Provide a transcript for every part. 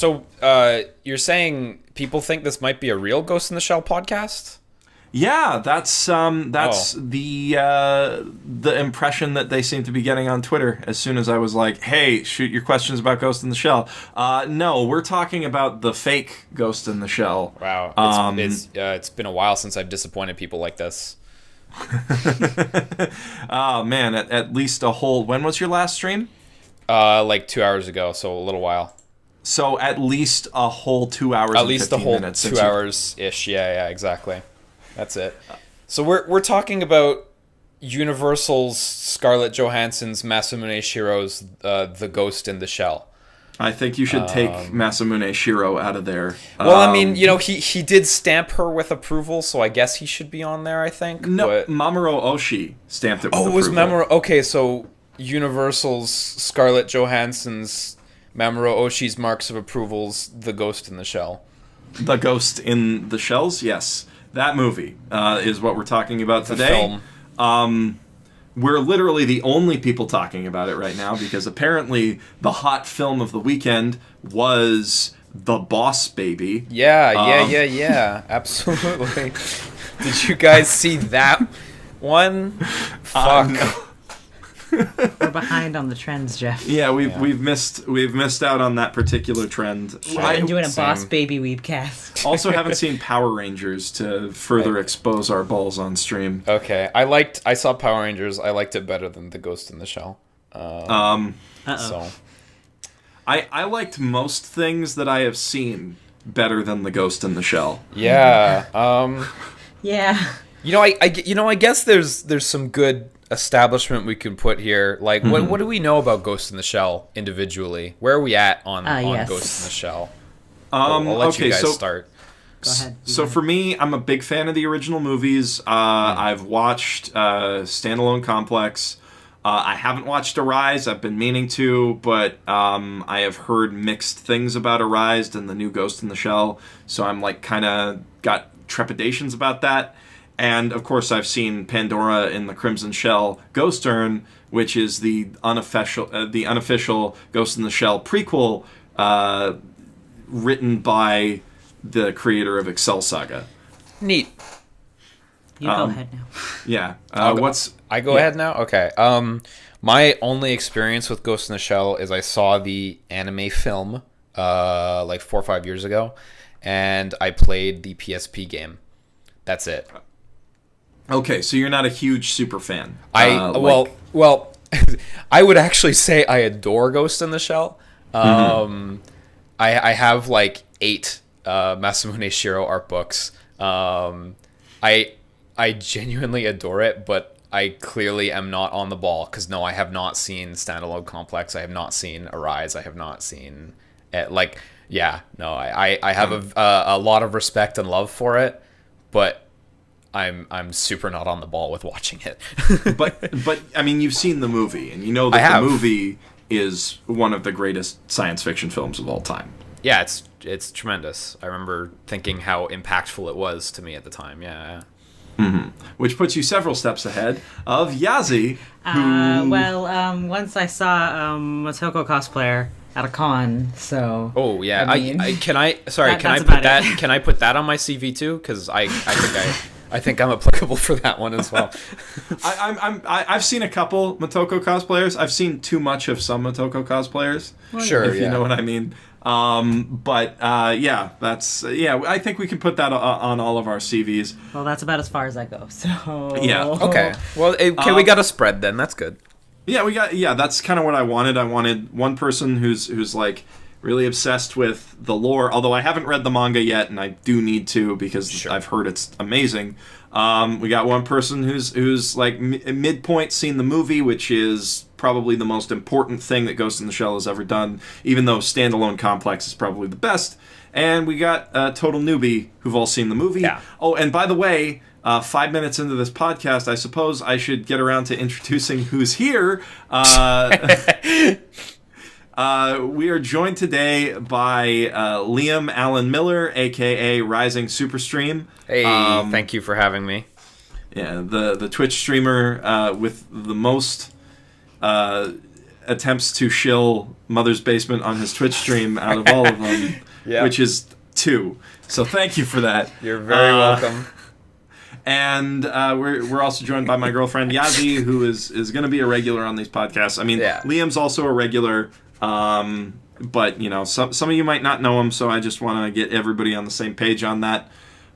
So, you're saying people think this might be a real Ghost in the Shell podcast? Yeah, that's the impression that they seem to be getting on Twitter as soon as I was like, hey, shoot your questions about Ghost in the Shell. No, we're talking about the fake Ghost in the Shell. Wow. It's been a while since I've disappointed people like this. Oh, man, at least a whole... When was your last stream? Like 2 hours ago, so a little while. So at least a whole 2 hours At and least 15 a whole minutes 2 hours-ish. Yeah, exactly. That's it. So we're talking about Universal's Scarlett Johansson's Masamune Shiro's The Ghost in the Shell. I think you should take Masamune Shiro out of there. Well, I mean, he did stamp her with approval, so I guess he should be on there, I think. No, but... Mamoru Oshii stamped it with approval. Oh, it was Mamoru... Okay, so Universal's Scarlett Johansson's Mamoru Oshii's marks of approval's The Ghost in the Shell. The Ghost in the Shells, yes. That movie is what we're talking about today. Film. We're literally the only people talking about it right now because apparently the hot film of the weekend was The Boss Baby. Yeah, absolutely. Did you guys see that one? Fuck. No. We're behind on the trends, Jeff. Yeah, we've missed out on that particular trend. I've been doing a Boss Baby Weebcast. Also haven't seen Power Rangers to further expose our balls on stream. Okay, I saw Power Rangers. I liked it better than The Ghost in the Shell. So I liked most things that I have seen better than The Ghost in the Shell. Yeah. Yeah. I guess there's some good establishment we can put here. Like, what do we know about Ghost in the Shell individually? Where are we at on yes. Ghost in the Shell? I'll let you guys start. Go ahead. So for me, I'm a big fan of the original movies. I've watched Standalone Complex. I haven't watched Arise. I've been meaning to, but I have heard mixed things about Arise and the new Ghost in the Shell. So I'm like kind of got trepidations about that. And, of course, I've seen Pandora in the Crimson Shell Ghost Urn, which is the unofficial Ghost in the Shell prequel written by the creator of Excel Saga. Neat. You go ahead now. Yeah. I go ahead now? Okay. My only experience with Ghost in the Shell is I saw the anime film like 4 or 5 years ago, and I played the PSP game. That's it. Okay, so you're not a huge super fan. Well, I would actually say I adore Ghost in the Shell. I have like 8 Masamune Shiro art books. I genuinely adore it, but I clearly am not on the ball because no, I have not seen Standalone Complex. I have not seen Arise. I have not seen it. I have a lot of respect and love for it, but I'm super not on the ball with watching it. but I mean, you've seen the movie, and you know that the movie is one of the greatest science fiction films of all time. Yeah, it's tremendous. I remember thinking how impactful it was to me at the time. Yeah. Mm-hmm. Which puts you several steps ahead of Yazi. Once I saw Motoko cosplayer at a con, so. Oh yeah, can I put that on my CV too? Because I think I'm applicable for that one as well. I've seen a couple Motoko cosplayers. I've seen too much of some Motoko cosplayers. Sure, if you know what I mean. I think we can put that on all of our CVs. Well, that's about as far as I go. So yeah. Okay. Well, we got a spread then. That's good. Yeah, that's kind of what I wanted. I wanted one person who's like really obsessed with the lore, although I haven't read the manga yet, and I do need to because I've heard it's amazing. We got one person who's like midpoint seen the movie, which is probably the most important thing that Ghost in the Shell has ever done, even though Standalone Complex is probably the best. And we got a total newbie who've all seen the movie. Yeah. Oh, and by the way, 5 minutes into this podcast, I suppose I should get around to introducing who's here. We are joined today by Liam Allen Miller, a.k.a. Rising Superstream. Hey, thank you for having me. Yeah, the Twitch streamer with the most attempts to shill Mother's Basement on his Twitch stream out of all of them, which is 2. So thank you for that. You're very welcome. And we're also joined by my girlfriend Yazi, who is going to be a regular on these podcasts. I mean, Liam's also a regular, but you know, some of you might not know him, so I just want to get everybody on the same page on that.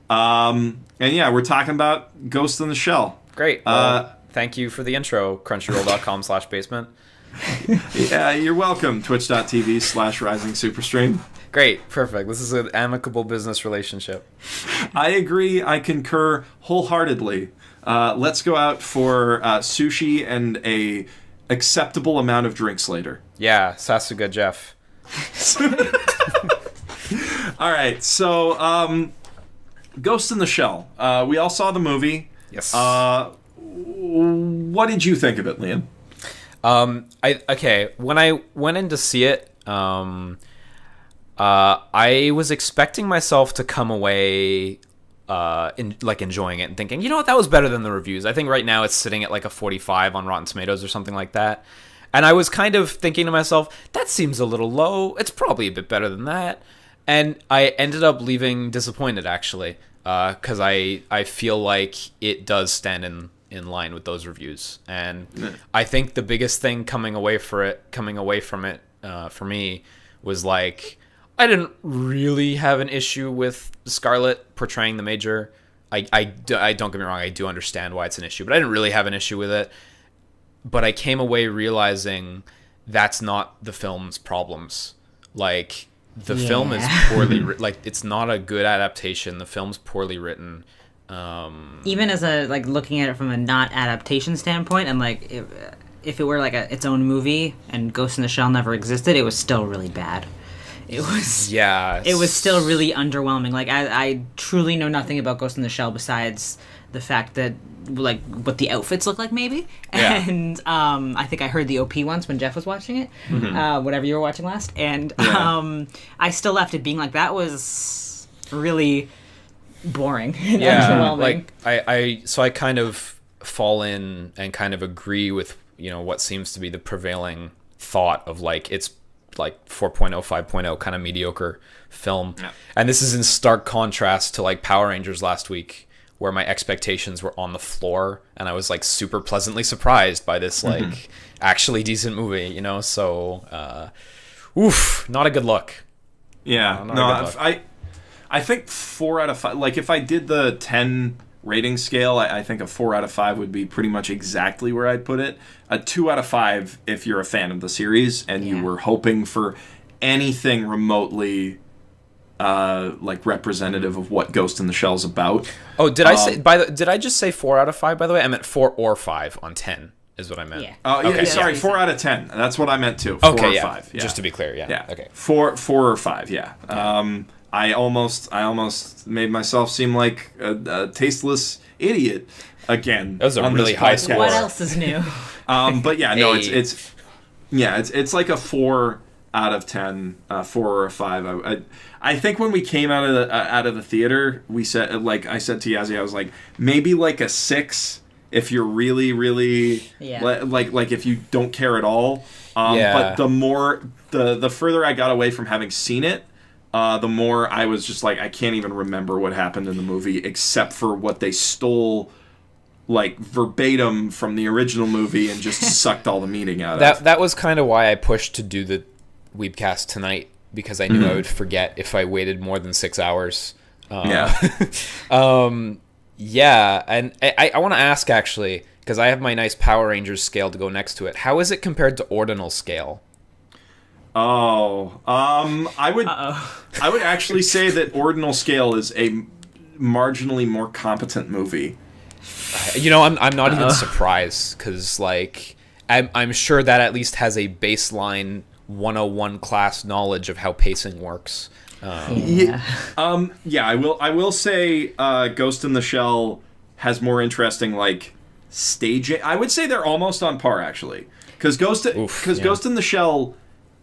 And yeah, we're talking about Ghost in the Shell. Great. Well, thank you for the intro. Crunchyroll.com/basement. Yeah, you're welcome. Twitch.tv/Rising Superstream. Great, perfect. This is an amicable business relationship. I agree. I concur wholeheartedly. Let's go out for sushi and a acceptable amount of drinks later. Yeah, Sasuga Jeff. All right, so Ghost in the Shell. We all saw the movie. Yes. What did you think of it, Liam? When I went in to see it, I was expecting myself to come away enjoying it and thinking, you know what, that was better than the reviews. I think right now it's sitting at like a 45 on Rotten Tomatoes or something like that. And I was kind of thinking to myself, that seems a little low. It's probably a bit better than that. And I ended up leaving disappointed, actually, because I feel like it does stand in line with those reviews. And I think the biggest thing coming away from it for me was like, I didn't really have an issue with Scarlet portraying the Major. I don't get me wrong, I do understand why it's an issue, but I didn't really have an issue with it. But I came away realizing that's not the film's problems. Like, the film is poorly written. Like, it's not a good adaptation. The film's poorly written. Even as a, like, looking at it from a not adaptation standpoint, and like if it were like its own movie and Ghost in the Shell never existed, it was still really bad. It was still really underwhelming. Like, I truly know nothing about Ghost in the Shell besides the fact that, like, what the outfits look like, maybe. Yeah. And I think I heard the OP once when Jeff was watching it, whatever you were watching last. And I still left it being like, that was really boring and underwhelming. Like, I kind of fall in and kind of agree with, you know, what seems to be the prevailing thought of, like, it's like 4.0, 5.0 kind of mediocre film. Yeah. And this is in stark contrast to, like, Power Rangers last week, where my expectations were on the floor and I was, like, super pleasantly surprised by this, like, actually decent movie, you know? So, not a good look. Yeah. I think 4 out of 5, like, if I did the 10 rating scale, I think a 4 out of 5 would be pretty much exactly where I'd put it. A 2 out of 5 if you're a fan of the series and you were hoping for anything remotely like representative of what Ghost in the Shell's about. Oh, did I just say 4 out of 5, by the way? I meant 4 or 5 on 10 is what I meant. Yeah. Okay. Sorry, 4 out of 10. That's what I meant too. 4 or 5. Yeah. Just to be clear, yeah. Okay. 4 or 5, yeah. I almost made myself seem like a tasteless idiot again. That was a really high score. What else is new? But yeah, no, it's like a 4 out of 10, 4 or a 5. I think when we came out of the theater, we said, like I said to Yazzie, I was like, maybe like a 6 if you're really, really like if you don't care at all. But the further I got away from having seen it, the more I was just like, I can't even remember what happened in the movie except for what they stole, like, verbatim from the original movie and just sucked all the meaning out of. That was kind of why I pushed to do the Weebcast tonight, because I knew I would forget if I waited more than 6 hours. And I want to ask, actually, because I have my nice Power Rangers scale to go next to it. How is it compared to Ordinal scale? I would actually say that Ordinal Scale is a marginally more competent movie. You know, I'm not even surprised, because, like, I'm sure that at least has a baseline 101 class knowledge of how pacing works. I will say Ghost in the Shell has more interesting, like, staging. I would say they're almost on par, actually, because Ghost in the Shell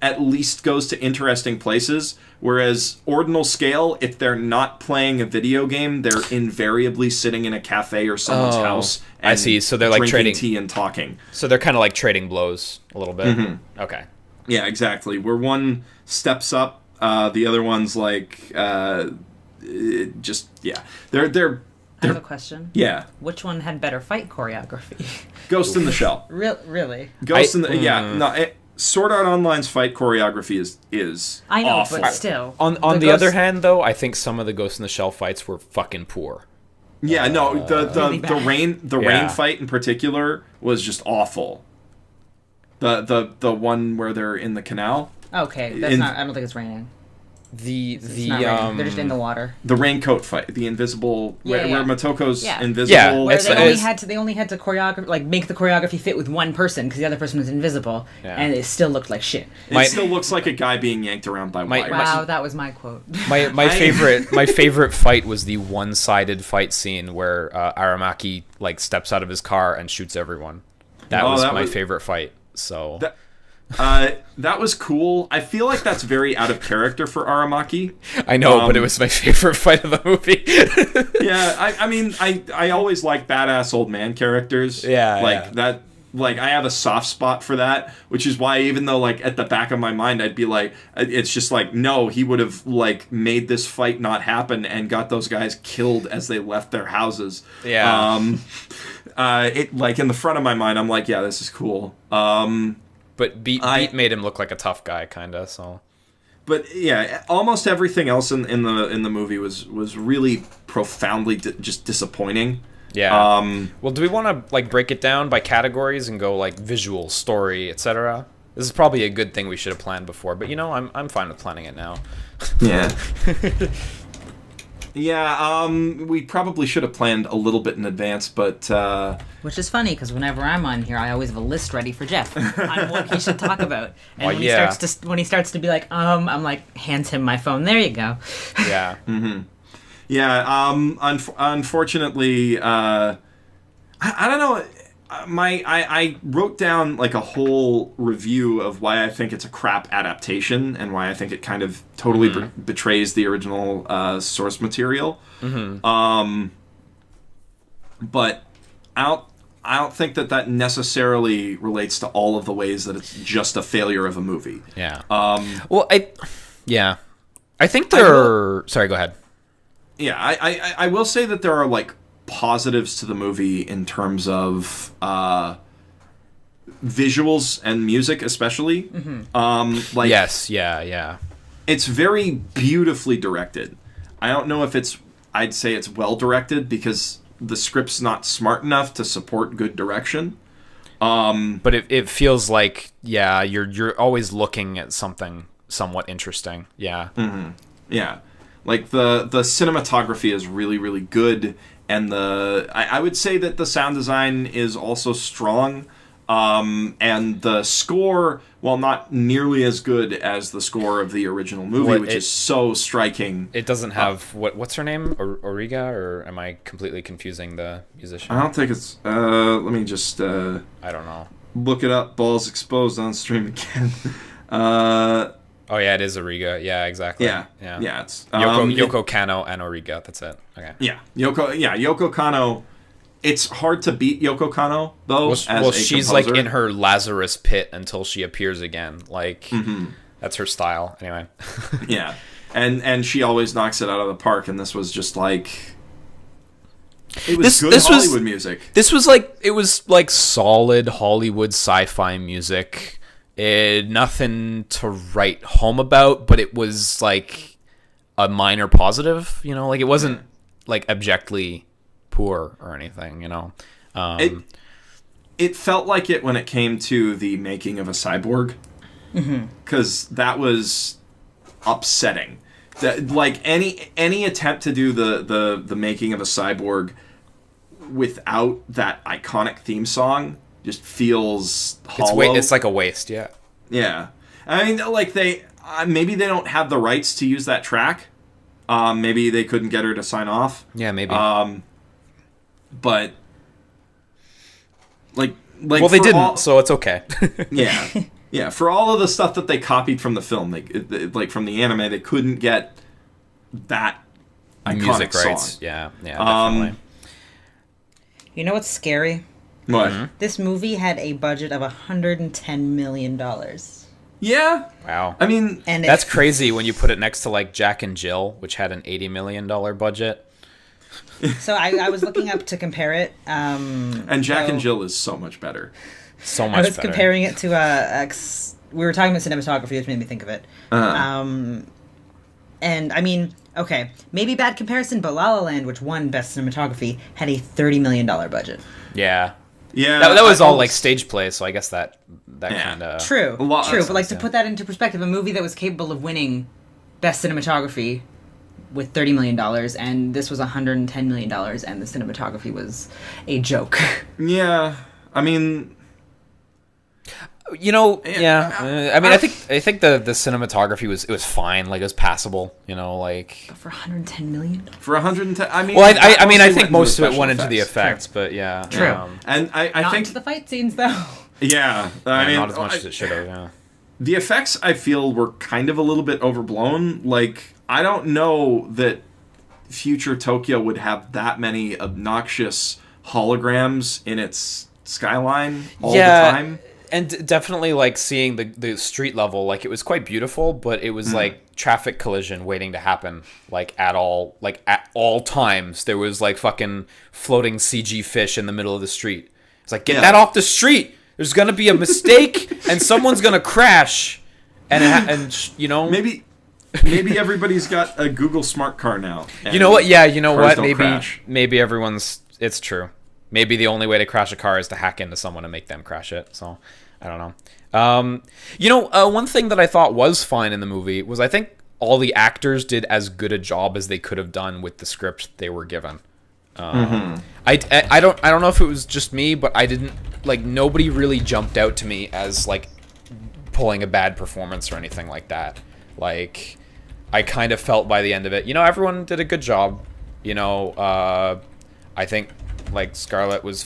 at least goes to interesting places. Whereas Ordinal Scale, if they're not playing a video game, they're invariably sitting in a cafe or someone's house. And I see. So they're like trading tea and talking. So they're kind of like trading blows a little bit. Okay. Yeah, exactly. Where one steps up, the other one's like They're I have a question. Yeah. Which one had better fight choreography? Ghost in the Shell. Really? Ghost in the Sword Art Online's fight choreography is I know, awful. but still. On the other hand, though, I think some of the Ghost in the Shell fights were fucking poor. Yeah, no, really the rain fight in particular was just awful. The one where they're in the canal. Okay, that's not. I don't think it's raining. It's not raining. They're just in the water. The raincoat fight, the invisible, where Motoko's invisible. Yeah, where they only had to choreograph, like make the choreography fit with one person because the other person was invisible, and it still looked like shit. It still looks like a guy being yanked around by wires. Wow, that was my quote. My favorite fight was the one-sided fight scene where Aramaki like steps out of his car and shoots everyone. That was my favorite fight. So. That was cool. I feel like that's very out of character for Aramaki. I know, but it was my favorite fight of the movie. Yeah, I mean, I always like badass old man characters. That. Like, I have a soft spot for that, which is why even though, like, at the back of my mind, I'd be like, it's just like, no, he would have, like, made this fight not happen and got those guys killed as they left their houses. Yeah. Like, in the front of my mind, I'm like, yeah, this is cool. But Beat made him look like a tough guy, kinda. So, but yeah, almost everything else in the movie was really profoundly just disappointing. Yeah. Well, do we want to like break it down by categories and go like visual, story, etc.? This is probably a good thing we should have planned before, but I'm fine with planning it now. Yeah. Yeah, we probably should have planned a little bit in advance, but... Which is funny, because whenever I'm on here, I always have a list ready for Jeff on what he should talk about. And when he starts to be like, I'm like, hands him my phone. There you go. Yeah. Yeah, unfortunately, I don't know... I wrote down like a whole review of why I think it's a crap adaptation and why I think it kind of totally betrays the original source material. But I don't think that necessarily relates to all of the ways that it's just a failure of a movie. Yeah. I think sorry, go ahead. Yeah, I will say that there are like positives to the movie in terms of visuals and music, especially. Like yes, yeah. It's very beautifully directed. I don't know if I'd say it's well directed because the script's not smart enough to support good direction. But it feels like you're always looking at something somewhat interesting. Yeah. Yeah. Like the cinematography is really, really good. And I would say that the sound design is also strong, and the score, while not nearly as good as the score of the original movie, which is so striking. It doesn't have what's her name, Origa, or am I completely confusing the musician? I don't think it's. Let me just. I don't know. Look it up. Balls exposed on stream again. Oh yeah, it is Origa. Yeah, exactly. Yeah. It's Yoko Kanno and Origa. That's it. Okay. Yeah, Yoko Kanno. It's hard to beat Yoko Kanno though. Well, she's composer. Like in her Lazarus pit until she appears again. Like that's her style. Anyway. Yeah, and she always knocks it out of the park. And this was just like. It was good Hollywood music. It was like solid Hollywood sci-fi music. Nothing to write home about, but it was like a minor positive, like it wasn't like abjectly poor or anything, It felt like it when it came to the making of a cyborg, because that was upsetting. That like any attempt to do the making of a cyborg without that iconic theme song just feels hollow. It's like a waste, yeah. Yeah. I mean, like, maybe they don't have the rights to use that track. Maybe they couldn't get her to sign off. Yeah, maybe. But, like well, they didn't, so it's okay. Yeah. Yeah, for all of the stuff that they copied from the film, like from the anime, they couldn't get that iconic music song. rights. Yeah, definitely. You know what's scary? What? This movie had a budget of $110 million. Yeah. Wow. I mean, And that's crazy when you put it next to like Jack and Jill, which had an $80 million budget. So I was looking up to compare it. And Jack and Jill is so much better. So much I was better. comparing it to we were talking about cinematography, which made me think of it. And I mean, okay, maybe bad comparison, but La La Land, which won Best Cinematography, had a $30 million budget. Yeah. Yeah. That was all like stage play, so I guess that kind of... True, but like to put that into perspective, a movie that was capable of winning Best Cinematography with $30 million, and this was $110 million, and the cinematography was a joke. Yeah, I mean... You know, yeah. I mean, I think the cinematography was fine. Like, it was passable. You know, like For $110 million? For 110, I mean... Well, I think most of it went into the effects, but yeah. True. And I think... Not the fight scenes, though. Yeah, I mean... Not as much as it should have, yeah. The effects, I feel, were kind of a little bit overblown. Like, I don't know that future Tokyo would have that many obnoxious holograms in its skyline all the time. And definitely, like, seeing the street level, like, it was quite beautiful, but it was, like, traffic collision waiting to happen, like, at all times. There was, like, fucking floating CG fish in the middle of the street. It's like, get that off the street! There's gonna be a mistake, and someone's gonna crash! And you know... Maybe everybody's got a Google smart car now. You know what? Yeah, you know what? Crash. Maybe everyone's... It's true. Maybe the only way to crash a car is to hack into someone and make them crash it. So, I don't know. You know, one thing that I thought was fine in the movie was I think all the actors did as good a job as they could have done with the script they were given. I don't know if it was just me, but I didn't... Like, nobody really jumped out to me as, like, pulling a bad performance or anything like that. Like, I kind of felt by the end of it, you know, everyone did a good job. You know, I think, like, Scarlett was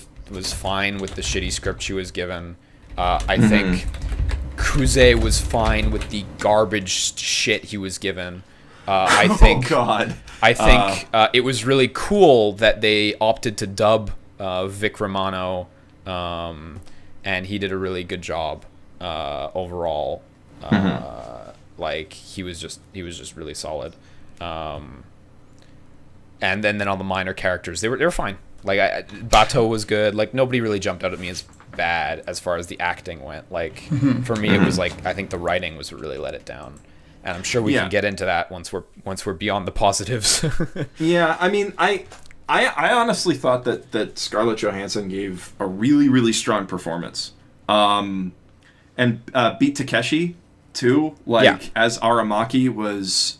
fine with the shitty script she was given. I think Kuze was fine with the garbage shit he was given. I think... Oh, God. I think it was really cool that they opted to dub Vic Romano, and he did a really good job overall. Like, he was just really solid. And then all the minor characters, they were fine. Like, Bato was good. Like, nobody really jumped out at me as bad as far as the acting went. Like, for me, it was like, I think the writing was what really let it down. And I'm sure we can get into that once we're beyond the positives. Yeah, I mean, I honestly thought that Scarlett Johansson gave a really, really strong performance. And Beat Takeshi, too, like, as Aramaki was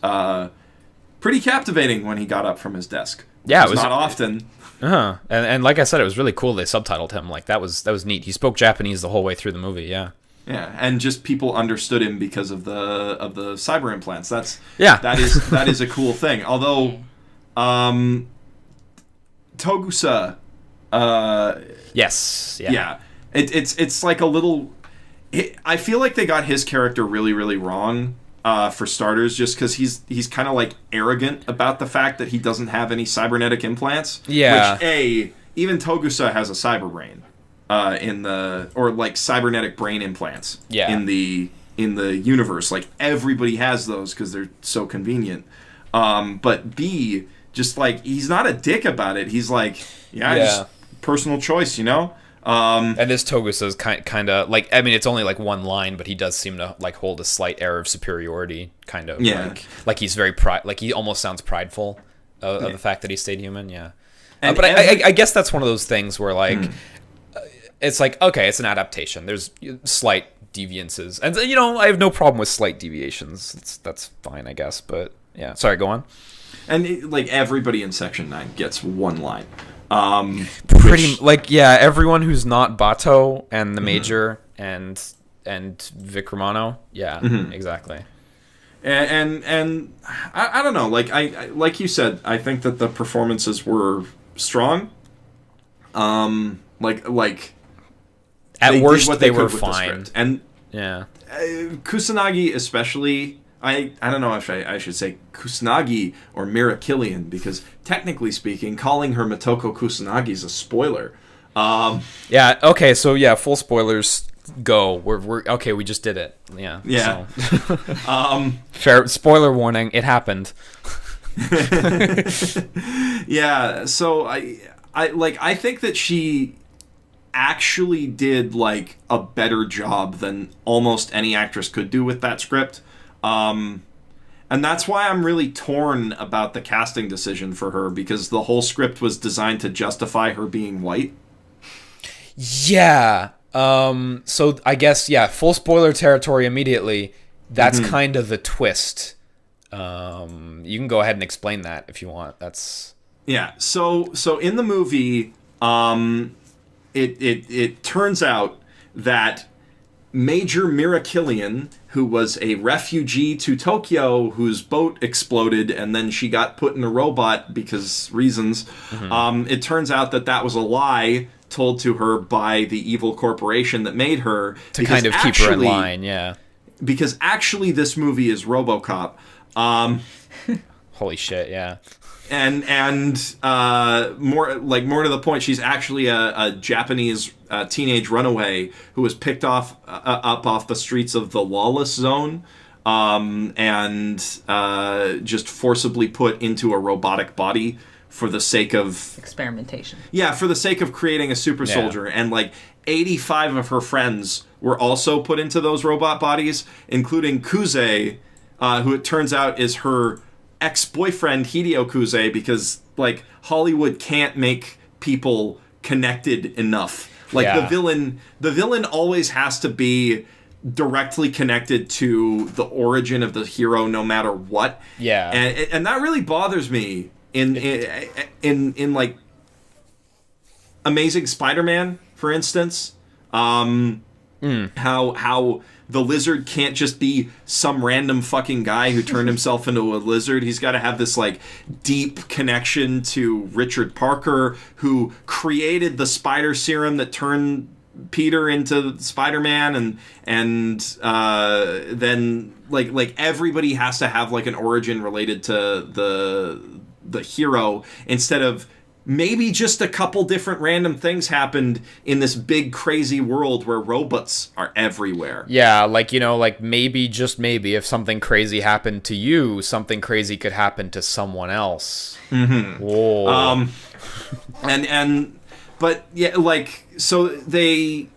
pretty captivating when he got up from his desk. Yeah, it was not often. And like I said, it was really cool they subtitled him. Like, that was neat. He spoke Japanese the whole way through the movie, yeah. Yeah, and just people understood him because of the cyber implants. That is a cool thing. Although Togusa yes. Yeah. It's like a little I feel like they got his character really, really wrong. For starters, just because he's kind of like arrogant about the fact that he doesn't have any cybernetic implants. Yeah. Which even Togusa has a cyber brain, or like cybernetic brain implants. Yeah. In the universe, like everybody has those because they're so convenient. But B, just like he's not a dick about it. He's like, just personal choice, you know. And this Togusa's kind of like, I mean, it's only like one line, but he does seem to like hold a slight air of superiority, kind of. Yeah. Like he's very like he almost sounds prideful of the fact that he stayed human. Yeah. But I guess that's one of those things where like it's like, okay, it's an adaptation. There's slight deviances, and you know, I have no problem with slight deviations. That's fine, I guess. But yeah, sorry, go on. And like everybody in Section 9 gets one line. Everyone who's not Bato and the Major and Vic Romano, exactly. And I don't know, like I like you said, I think that the performances were strong. Like at worst they were fine, and Yeah. Kusanagi especially, I don't know if I should say Kusanagi or Mira Killian, because technically speaking, calling her Motoko Kusanagi is a spoiler. Yeah, okay, so yeah, full spoilers, go. We're okay, we just did it. Yeah. Yeah. So. Fair spoiler warning, it happened. Yeah, so I think that she actually did like a better job than almost any actress could do with that script. And that's why I'm really torn about the casting decision for her, because the whole script was designed to justify her being white. Yeah. So I guess, yeah, full spoiler territory immediately. That's kind of the twist. You can go ahead and explain that if you want. That's Yeah. So in the movie, it turns out that Major Mira Killian, who was a refugee to Tokyo, whose boat exploded and then she got put in a robot because reasons, it turns out that was a lie told to her by the evil corporation that made her. To kind of keep her in line, yeah. Because actually this movie is RoboCop. Holy shit, yeah. And more to the point, she's actually a Japanese teenage runaway who was picked up off the streets of the lawless zone, and just forcibly put into a robotic body for the sake of experimentation. Yeah, for the sake of creating a super soldier. And like 85 of her friends were also put into those robot bodies, including Kuze, who it turns out is her ex-boyfriend Hideo Kuze, because like Hollywood can't make people connected enough. Like the villain always has to be directly connected to the origin of the hero, no matter what. Yeah, and that really bothers me in like Amazing Spider-Man, for instance. How the lizard can't just be some random fucking guy who turned himself into a lizard. He's got to have this like deep connection to Richard Parker, who created the spider serum that turned Peter into Spider-Man, and then like everybody has to have like an origin related to the hero, instead of maybe just a couple different random things happened in this big crazy world where robots are everywhere. Yeah, like, you know, like maybe, just maybe, if something crazy happened to you, something crazy could happen to someone else. Whoa. But yeah, like, so the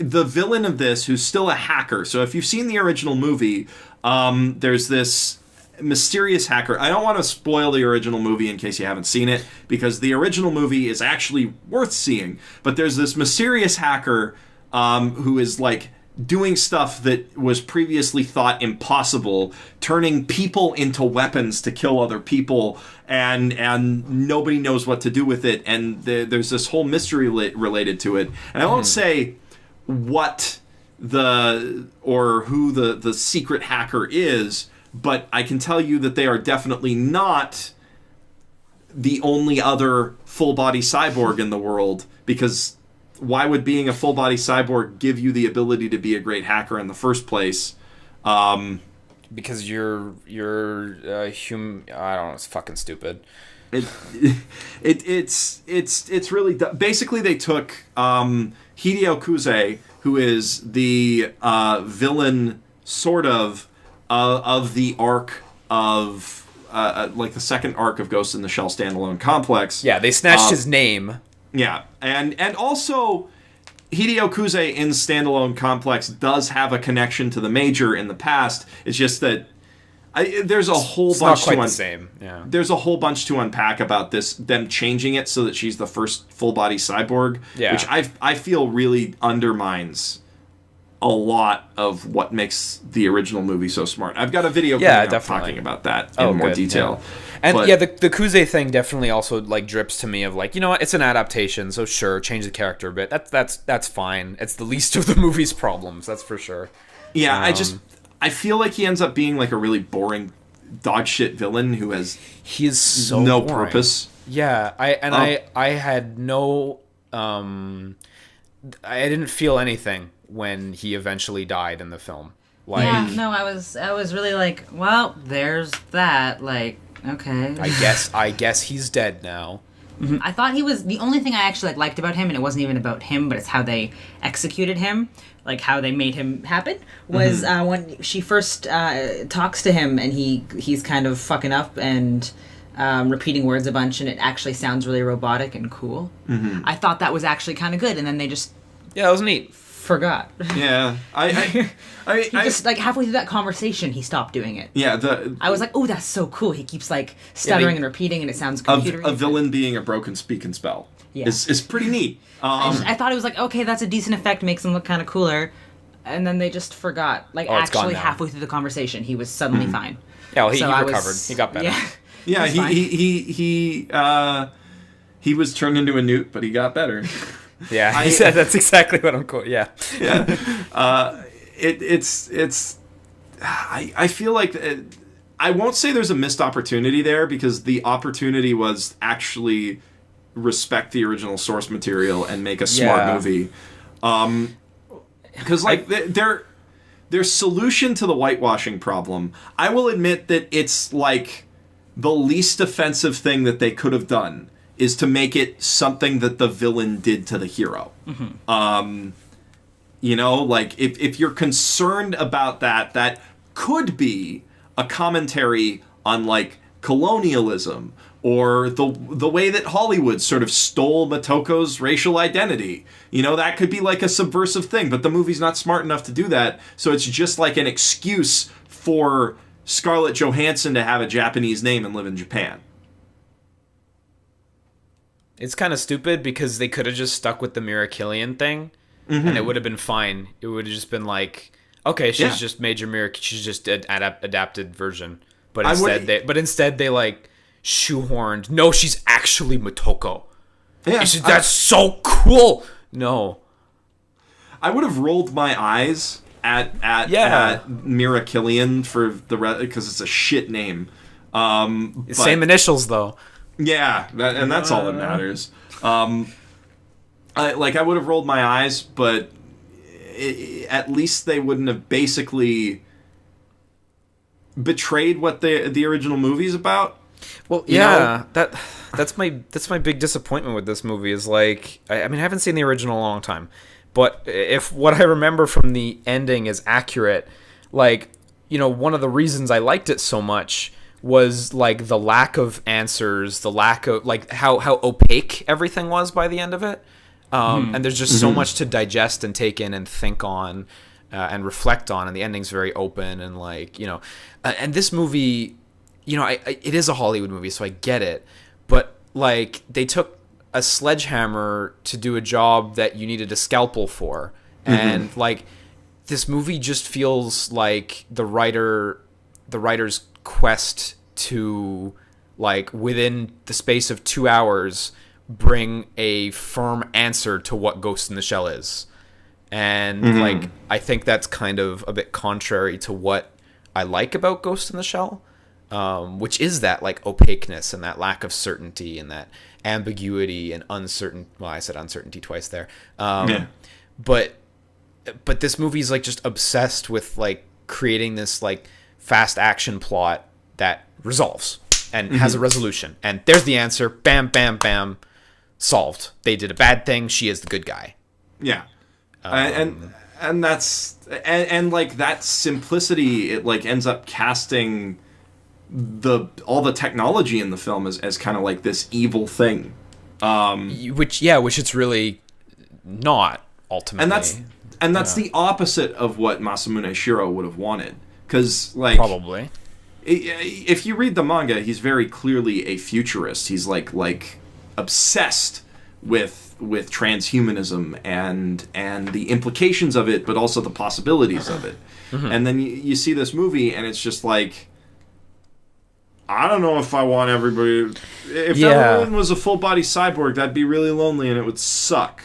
villain of this, who's still a hacker. So if you've seen the original movie, there's this mysterious hacker. I don't want to spoil the original movie in case you haven't seen it, because the original movie is actually worth seeing. But there's this mysterious hacker who is like doing stuff that was previously thought impossible, turning people into weapons to kill other people, and nobody knows what to do with it. And there's this whole mystery related to it. And I won't say what who the secret hacker is, but I can tell you that they are definitely not the only other full-body cyborg in the world, because why would being a full-body cyborg give you the ability to be a great hacker in the first place? Because you're human. I don't know. It's fucking stupid. It's really basically they took Hideo Kuze, who is the villain sort of the arc of like the second arc of Ghost in the Shell standalone complex. Yeah, they snatched his name. Yeah, and also Hideo Kuze in standalone complex does have a connection to the Major in the past. It's just that there's a whole bunch not quite the same. Yeah, there's a whole bunch to unpack about this. Them changing it so that she's the first full body cyborg, which I feel really undermines a lot of what makes the original movie so smart. I've got a video coming up talking about that in more detail. Yeah. And the Kuze thing definitely also like drips to me of like, you know what, it's an adaptation, so sure, change the character a bit. That's fine. It's the least of the movie's problems, that's for sure. Yeah, I feel like he ends up being like a really boring dog shit villain who has so no boring. purpose. Yeah, I had no I didn't feel anything when he eventually died in the film. Like, yeah, no, I was really like, well, there's that. Like, okay. I guess he's dead now. Mm-hmm. I thought he was the only thing I actually liked about him, and it wasn't even about him, but it's how they executed him, like how they made him happen. Was when she first talks to him, and he's kind of fucking up and repeating words a bunch, and it actually sounds really robotic and cool. Mm-hmm. I thought that was actually kind of good, and then they just that was neat. Forgot. Yeah, I just like halfway through that conversation, he stopped doing it. Yeah, I was like, oh, that's so cool. He keeps like stuttering and repeating, and it sounds computery. A villain being a broken speak and spell is pretty neat. I thought it was like, okay, that's a decent effect, makes him look kind of cooler, and then they just forgot. Like actually, halfway through the conversation, he was suddenly fine. Yeah, well, he recovered. He got better. Yeah, he was turned into a newt, but he got better. Yeah, he said that's exactly what I'm quoting. Yeah, yeah. I feel like I won't say there's a missed opportunity there, because the opportunity was actually respect the original source material and make a smart movie. Because like their solution to the whitewashing problem, I will admit that it's like the least offensive thing that they could have done is to make it something that the villain did to the hero. Mm-hmm. You know, like if you're concerned about that, that could be a commentary on like colonialism or the way that Hollywood sort of stole Motoko's racial identity. You know, that could be like a subversive thing, but the movie's not smart enough to do that, so it's just like an excuse for Scarlett Johansson to have a Japanese name and live in Japan. It's kind of stupid because they could have just stuck with the Mira Killian thing, and it would have been fine. It would have just been like, okay, she's just Major Mira, she's just an adapted version. But instead they like shoehorned, no, she's actually Motoko. Yeah, that's so cool. No, I would have rolled my eyes at Mira Killian for because it's a shit name. Same initials though. Yeah, and that's all that matters. I would have rolled my eyes, but at least they wouldn't have basically betrayed what the original movie's about. Well, yeah, that's my big disappointment with this movie is like, I mean, I haven't seen the original in a long time, but if what I remember from the ending is accurate, like, you know, one of the reasons I liked it so much was like the lack of answers, the lack of like how opaque everything was by the end of it. And there's just so much to digest and take in and think on and reflect on, and the ending's very open and like, you know, and this movie, you know, it is a Hollywood movie, so I get it, but like they took a sledgehammer to do a job that you needed a scalpel for, and like this movie just feels like the writer's quest to, like, within the space of 2 hours bring a firm answer to what Ghost in the Shell is. And like I think that's kind of a bit contrary to what I like about Ghost in the Shell, which is that like opaqueness and that lack of certainty and that ambiguity and uncertain. Well, I said uncertainty twice there. But this movie's like just obsessed with like creating this like fast action plot that resolves and has a resolution, and there's the answer. Bam, bam, bam, solved. They did a bad thing. She is the good guy. Yeah, and that's and like that simplicity. It like ends up casting all the technology in the film as kind of like this evil thing, which it's really not ultimately. And that's the opposite of what Masamune Shirow would have wanted. Because, like... Probably. If you read the manga, he's very clearly a futurist. He's, like obsessed with transhumanism and the implications of it, but also the possibilities of it. And then you see this movie, and it's just like... I don't know if I want everybody... If everyone was a full-body cyborg, that'd be really lonely, and it would suck.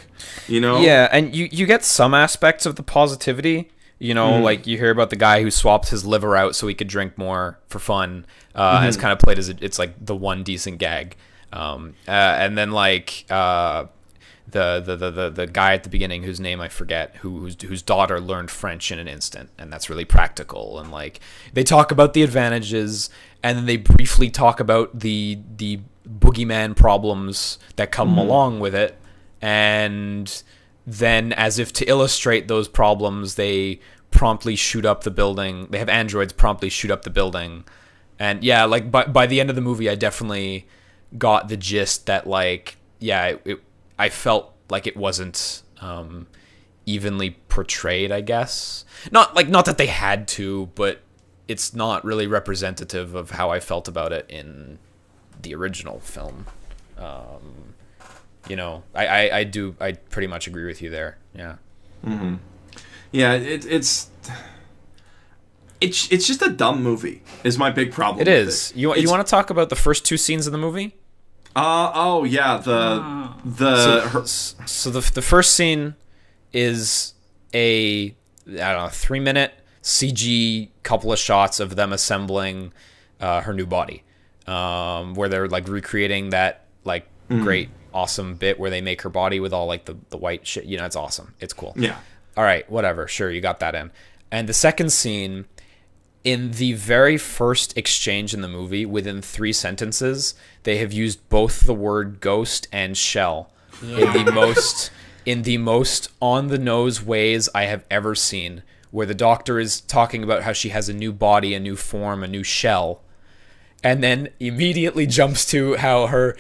You know? Yeah, and you get some aspects of the positivity. You know, like you hear about the guy who swapped his liver out so he could drink more for fun. And it's kind of played as it's like the one decent gag. And then like the guy at the beginning whose name I forget, whose daughter learned French in an instant, and that's really practical. And like they talk about the advantages, and then they briefly talk about the boogeyman problems that come along with it, and then as if to illustrate those problems, they promptly shoot up the building. They have androids promptly shoot up the building, and yeah, like by the end of the movie, I definitely got the gist that like I felt like it wasn't evenly portrayed, I guess. Not that they had to, but it's not really representative of how I felt about it in the original film. I pretty much agree with you there. Yeah. Mm-hmm. Yeah, it's just a dumb movie is my big problem. It is. You want to talk about the first two scenes of the movie? Oh yeah, So the first scene is a 3-minute CG couple of shots of them assembling her new body, where they're like recreating that like great awesome bit where they make her body with all like the white shit. You know, it's awesome. It's cool. Yeah. All right, whatever. Sure, you got that in. And the second scene, in the very first exchange in the movie, within 3 sentences, they have used both the word ghost and shell in the most on the nose ways I have ever seen, where the doctor is talking about how she has a new body, a new form, a new shell, and then immediately jumps to how her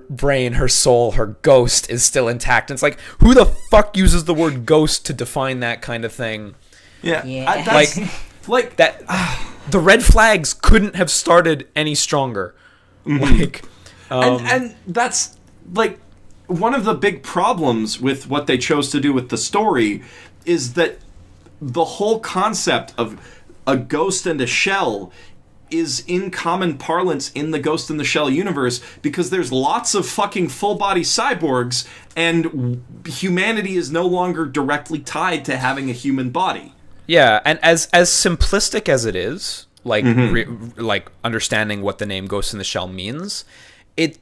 brain, her soul, her ghost is still intact. And it's like, who the fuck uses the word ghost to define that kind of thing? Yeah. Like that. The red flags couldn't have started any stronger. Like, and that's like one of the big problems with what they chose to do with the story is that the whole concept of a ghost and a shell is in common parlance in the Ghost in the Shell universe, because there's lots of fucking full-body cyborgs, and humanity is no longer directly tied to having a human body. Yeah, and as simplistic as it is, like like understanding what the name Ghost in the Shell means,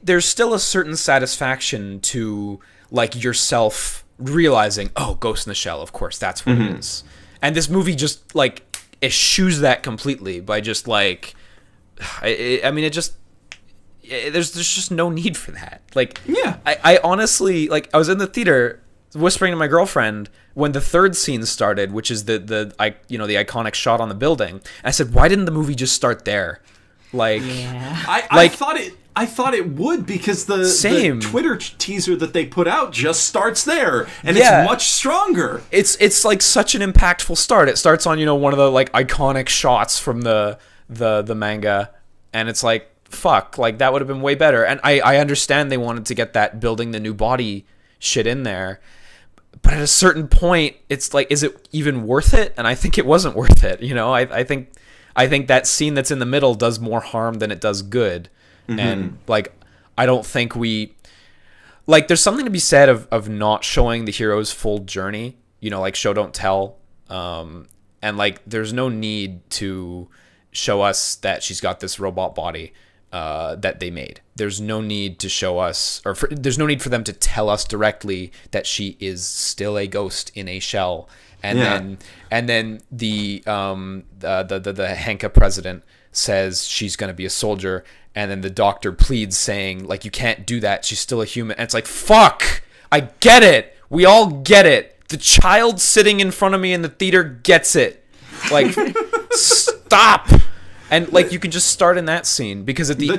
there's still a certain satisfaction to like yourself realizing, oh, Ghost in the Shell, of course, that's what it is. And this movie just like eschews that completely by just like, there's just no need for that. Like, yeah, I honestly, like, I was in the theater whispering to my girlfriend when the third scene started, which is the iconic shot on the building. I said, why didn't the movie just start there? Like, I thought it would, because the Twitter teaser that they put out just starts there, and it's much stronger. It's like such an impactful start. It starts on one of the like iconic shots from the manga, and it's like, fuck, like that would have been way better. And I understand they wanted to get that building the new body shit in there, but at a certain point, it's like, is it even worth it? And I think it wasn't worth it. I think that scene that's in the middle does more harm than it does good. And like, I don't think there's something to be said of not showing the hero's full journey, like show don't tell. And like, there's no need to show us that she's got this robot body that they made. There's no need to show us, there's no need for them to tell us directly that she is still a ghost in a shell. And then the Henka president says she's going to be a soldier, and then the doctor pleads saying, like, you can't do that, she's still a human. And it's like, fuck, I get it, we all get it, the child sitting in front of me in the theater gets it, like, stop. And like, you can just start in that scene, because at the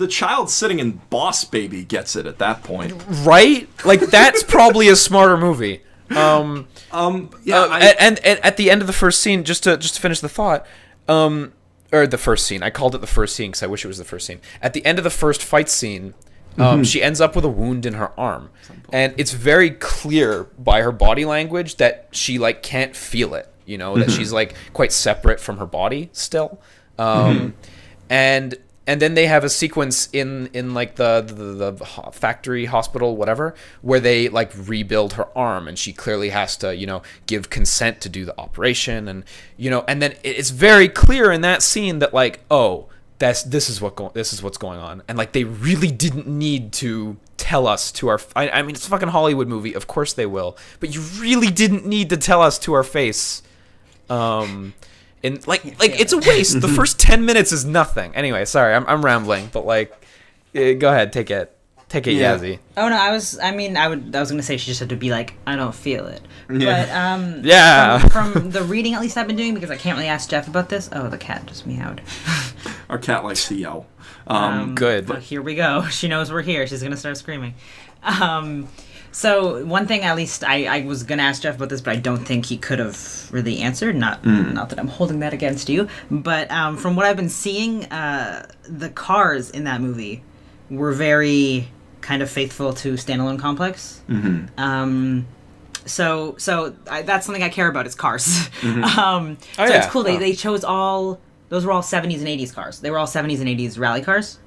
child sitting in Boss Baby gets it at that point, right? Like, that's probably a smarter movie. And at the end of the first scene, just to finish the thought, or the first scene, I called it the first scene because I wish it was the first scene. At the end of the first fight scene, she ends up with a wound in her arm, and it's very clear by her body language that she like can't feel it. That she's like quite separate from her body still. And then they have a sequence in like the factory, hospital, whatever, where they like rebuild her arm, and she clearly has to give consent to do the operation, and and then it's very clear in that scene that like, oh, this is what's going on, and like they really didn't need to tell us to our... I mean, it's a fucking Hollywood movie. Of course they will. But you really didn't need to tell us to our face. And it's a waste. The first 10 minutes is nothing. Anyway, sorry, I'm rambling. But, like, go ahead, take it. Take it, Yazzie. Oh, no, I was going to say she just had to be like, I don't feel it. Yeah. But, from the reading at least I've been doing, because I can't really ask Jeff about this. Oh, the cat just meowed. Our cat likes to yell. Good. But here we go. She knows we're here. She's going to start screaming. So one thing, at least, I was going to ask Jeff about this, but I don't think he could have really answered. Not that I'm holding that against you. But from what I've been seeing, the cars in that movie were very kind of faithful to Standalone Complex. So that's something I care about is cars. It's cool. They chose those were all 70s and 80s cars. They were all 70s and 80s rally cars,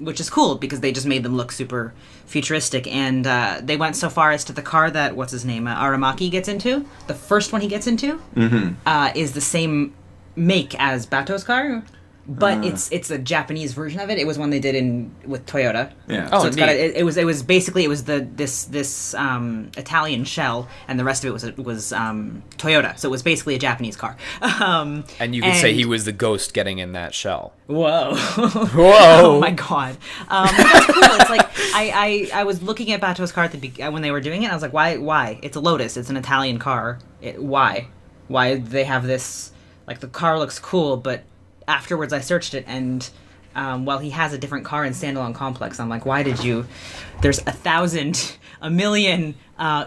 which is cool because they just made them look super futuristic. And they went so far as to the car that, what's his name, Aramaki gets into. The first one he gets into is the same make as Bato's car. But it's a Japanese version of it. It was one they did with Toyota. Yeah. So it's got it was this Italian shell, and the rest of it was Toyota. So it was basically a Japanese car. And you could say he was the ghost getting in that shell. Whoa! Whoa! Oh my god! That's cool. It's like I was looking at Bato's car when they were doing it. I was like, why? It's a Lotus. It's an Italian car. Why? Why do they have this? Like, the car looks cool, but afterwards I searched it, and while he has a different car in Standalone Complex, I'm like, why did you... There's a million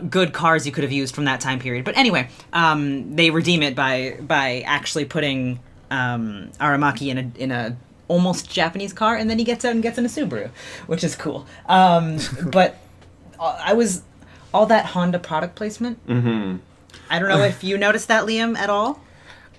good cars you could have used from that time period. But anyway, they redeem it by actually putting Aramaki in a almost Japanese car, and then he gets out and gets in a Subaru, which is cool. But all that Honda product placement, I don't know if you noticed that, Liam, at all.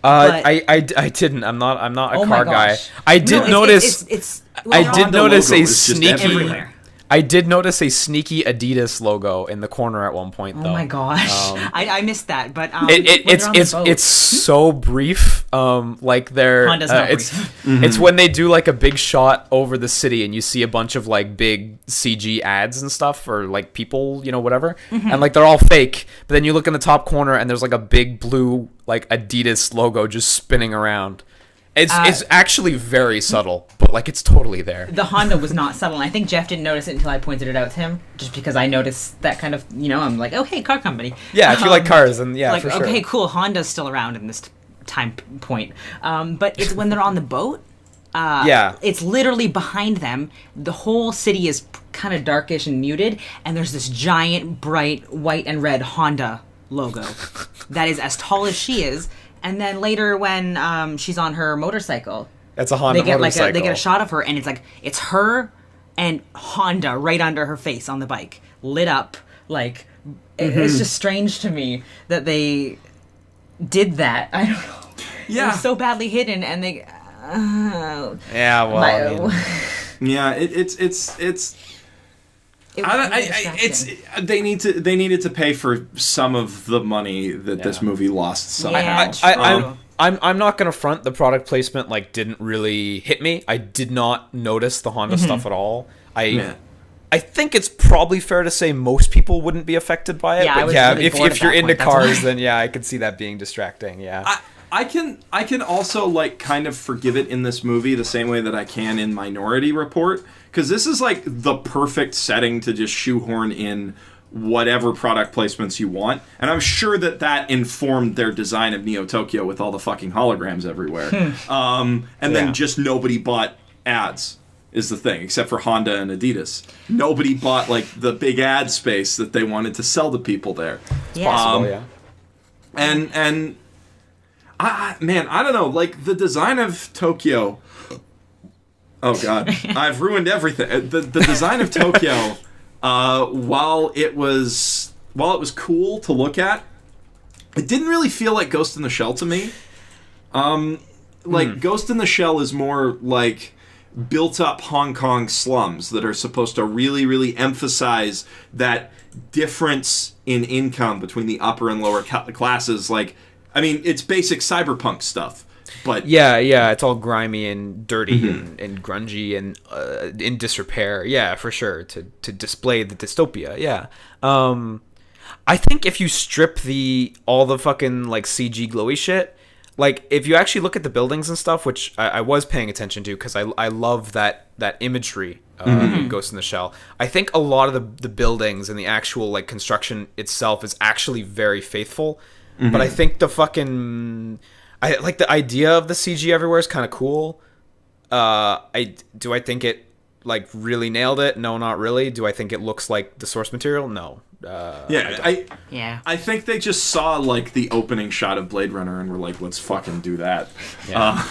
I didn't. I'm not a car guy. I did notice. I did notice a sneaky. I did notice a sneaky Adidas logo in the corner at one point, though. Oh my gosh, I missed that. But it's so brief. Like they're Honda's not brief. It's when they do like a big shot over the city and you see a bunch of like big CG ads and stuff or like people, whatever, and like they're all fake. But then you look in the top corner and there's like a big blue like Adidas logo just spinning around. It's actually very subtle, but like it's totally there. The Honda was not subtle. I think Jeff didn't notice it until I pointed it out to him, just because I noticed that kind of, I'm like, oh, hey, car company. Yeah, if you like cars, then yeah, like, for sure. Okay, cool, Honda's still around in this time point. But it's when they're on the boat. It's literally behind them. The whole city is kind of darkish and muted, and there's this giant, bright, white and red Honda logo that is as tall as she is. And then later, when she's on her motorcycle, that's a Honda motorcycle. They get a shot of her, and it's her and Honda right under her face on the bike, lit up. Like it's just strange to me that they did that. I don't know. Yeah, it was so badly hidden, and they. Yeah, well. Yeah, it's. They needed to pay for some of the money that this movie lost. So I'm not gonna front. The product placement like didn't really hit me. I did not notice the Honda stuff at all. I think it's probably fair to say most people wouldn't be affected by it. Yeah, but really if you're into cars, then I could see that being distracting. Yeah. I can also like kind of forgive it in this movie the same way that I can in Minority Report, because this is like the perfect setting to just shoehorn in whatever product placements you want, and I'm sure that informed their design of Neo Tokyo with all the fucking holograms everywhere. Then just nobody bought ads is the thing, except for Honda and Adidas. Nobody bought like the big ad space that they wanted to sell to people there. It's possible, yeah. And I don't know, like the design of Tokyo. Oh God, I've ruined everything. The design of Tokyo, while it was cool to look at, it didn't really feel like Ghost in the Shell to me. Ghost in the Shell is more like built up Hong Kong slums that are supposed to really, really emphasize that difference in income between the upper and lower classes. Like, I mean, it's basic cyberpunk stuff. But yeah, it's all grimy and dirty and grungy and in disrepair. Yeah, for sure, to display the dystopia. Yeah. I think if you strip all the fucking like CG glowy shit, like if you actually look at the buildings and stuff, which I was paying attention to because I love that imagery in Ghost in the Shell. I think a lot of the buildings and the actual like construction itself is actually very faithful. But I think I like the idea of the CG everywhere is kind of cool. I think it like really nailed it? No, not really. Do I think it looks like the source material? No. I think they just saw like the opening shot of Blade Runner and were like, let's fucking do that. Yeah.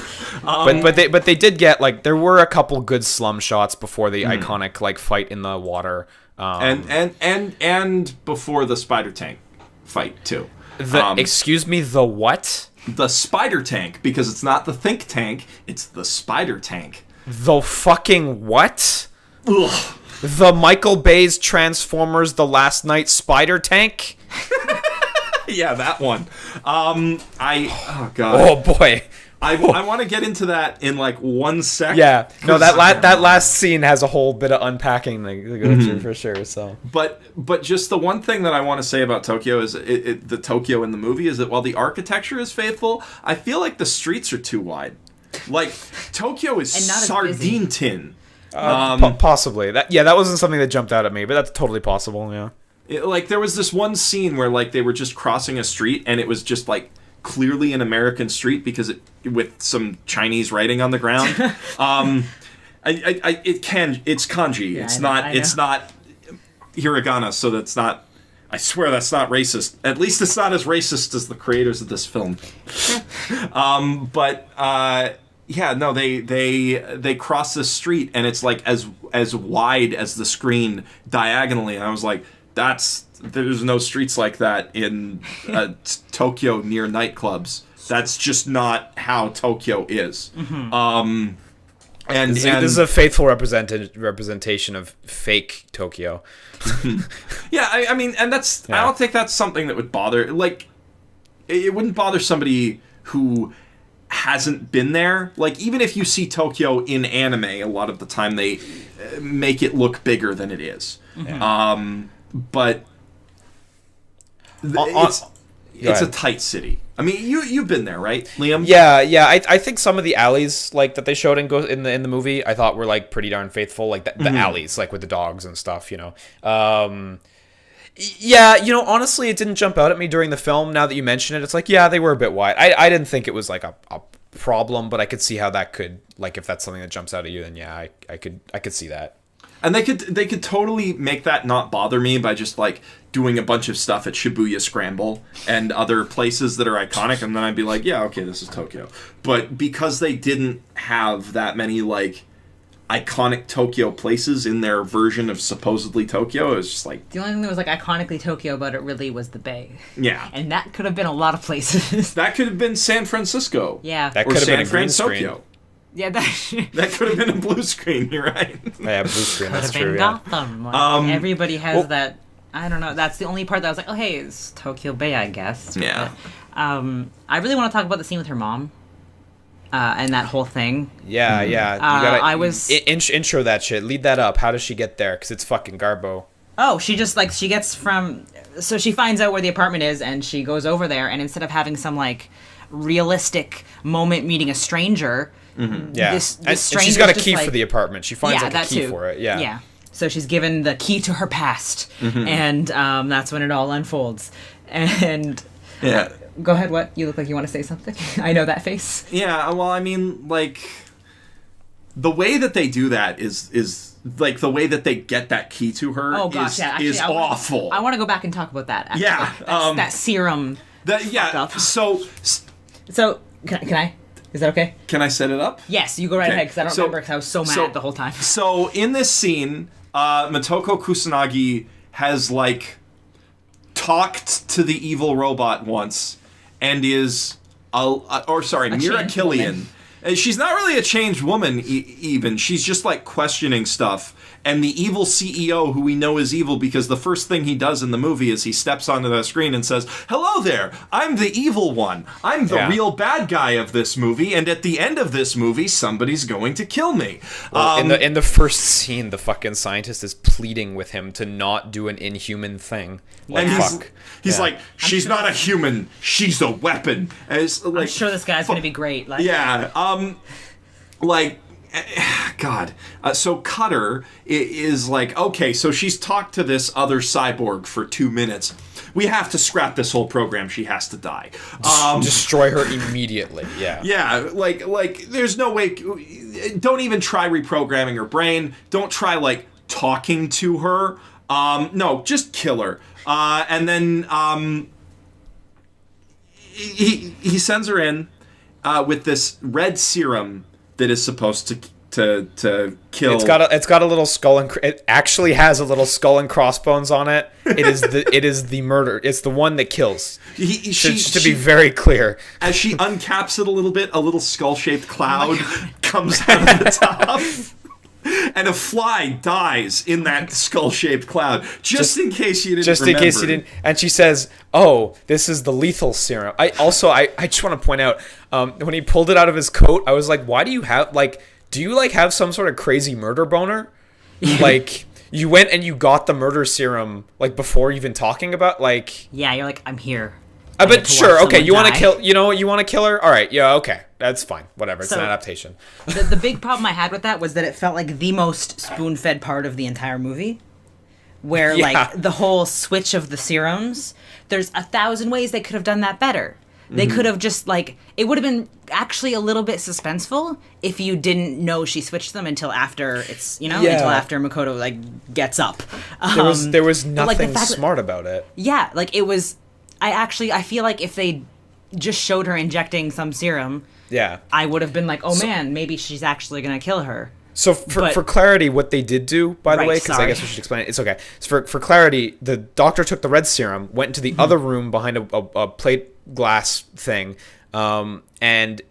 But they did get like there were a couple good slum shots before the iconic like fight in the water. And before the spider tank fight too. Excuse me, the what? The spider tank, because it's not the think tank, it's the spider tank. The fucking what? Ugh. The Michael Bay's Transformers The Last Night spider tank? Yeah, that one. Oh god. Oh boy. I want to get into that in like 1 sec. Yeah, no, that last scene has a whole bit of unpacking to go through for sure. So, but just the one thing that I want to say about Tokyo is the Tokyo in the movie is that while the architecture is faithful, I feel like the streets are too wide. Like Tokyo is sardine tin. Possibly that wasn't something that jumped out at me, but that's totally possible. Yeah, like there was this one scene where like they were just crossing a street and it was just like clearly an American street because with some Chinese writing on the ground. It's kanji. Yeah, It's not hiragana, so that's not. I swear that's not racist. At least it's not as racist as the creators of this film. Yeah, no, they cross this street and it's like as wide as the screen diagonally. And I was like, there's no streets like that in Tokyo near nightclubs. That's just not how Tokyo is. This is a faithful representation of fake Tokyo. Yeah, I mean, and that's I don't think that's something that would bother. Like, it wouldn't bother somebody who hasn't been there. Like, even if you see Tokyo in anime, a lot of the time they make it look bigger than it is. But it's a tight city. I mean, you've been there, right, Liam? Yeah. I think some of the alleys like that they showed in the movie, I thought were like pretty darn faithful. Like the alleys, like with the dogs and stuff. Yeah, honestly, it didn't jump out at me during the film. Now that you mention it, it's like, yeah, they were a bit wide. I didn't think it was like a problem, but I could see how that could, like, if that's something that jumps out at you, then yeah, I could see that. And they could totally make that not bother me by just like doing a bunch of stuff at Shibuya Scramble and other places that are iconic, and then I'd be like, yeah, okay, this is Tokyo. But because they didn't have that many like iconic Tokyo places in their version of supposedly Tokyo, it was just like the only thing that was like iconically Tokyo about it really was the Bay. Yeah, and that could have been a lot of places. That could have been San Francisco. Yeah, that could have been a green screen. Tokyo. Yeah, that could have been a blue screen. You're right. Yeah, blue screen. That's true. Gotham. Like, everybody has that. I don't know. That's the only part that I was like, oh hey, it's Tokyo Bay, I guess. Yeah. But, I really want to talk about the scene with her mom. And that whole thing. Yeah. You gotta intro that shit. Lead that up. How does she get there? Because it's fucking Garbo. Oh, she just like she gets from. So she finds out where the apartment is, and she goes over there. And instead of having some like realistic moment meeting a stranger, this and she's got a key for the apartment. She finds like a key too. for it. Yeah. Yeah. So she's given the key to her past, and that's when it all unfolds. And yeah. Go ahead, what? You look like you want to say something. I know that face. Yeah, well, I mean, like, the way that they do that is like, the way that they get that key to her is awful. I want to go back and talk about that. Actually. Yeah. That serum. So, can I? Is that okay? Can I set it up? Yes, you go right ahead, because I don't remember, because I was so mad the whole time. So, in this scene, Motoko Kusanagi has, like, talked to the evil robot once, and is Mira Killian She's not really a changed woman, even. She's just, like, questioning stuff. And the evil CEO, who we know is evil because the first thing he does in the movie is he steps onto the screen and says, "Hello there, I'm the evil one. I'm the real bad guy of this movie, and at the end of this movie, somebody's going to kill me." Well, in the first scene, the fucking scientist is pleading with him to not do an inhuman thing. Like, and he's like, "She's not a human, she's a weapon." And it's like, I'm sure this guy's going to be great. Like, yeah, like... God. So Cutter is like, okay, so she's talked to this other cyborg for 2 minutes. We have to scrap this whole program. She has to die. Destroy her immediately. Yeah. Yeah, like there's no way. Don't even try reprogramming her brain. Don't try, like, talking to her. No, just kill her. And then he sends her in with this red serum that is supposed to kill. It's got a little skull and it actually has a little skull and crossbones on it. It is the murder. It's the one that kills. To be very clear, as she uncaps it a little bit, a little skull-shaped cloud comes out of the top. And a fly dies in that skull-shaped cloud, just in case you didn't remember. In case you didn't. And she says, "Oh, this is the lethal serum." I just want to point out, when he pulled it out of his coat, I was like, "Why do you have do you have some sort of crazy murder boner? Like, you went and you got the murder serum before even talking about Yeah, you're like, I'm here. But sure, okay, you want to kill, you want to kill her? All right, yeah, okay, that's fine, whatever. It's an adaptation. The big problem I had with that was that it felt like the most spoon-fed part of the entire movie, where the whole switch of the serums. There's 1,000 ways they could have done that better. They could have just it would have been actually a little bit suspenseful if you didn't know she switched them until after until after Makoto gets up. There was nothing smart about it. Yeah, it was. I feel like if they just showed her injecting some serum, I would have been like, oh man, maybe she's actually gonna kill her. So for clarity, what they did do, by the way, because I guess we should explain it. It's okay. So for clarity, the doctor took the red serum, went into the other room behind a plate glass thing, and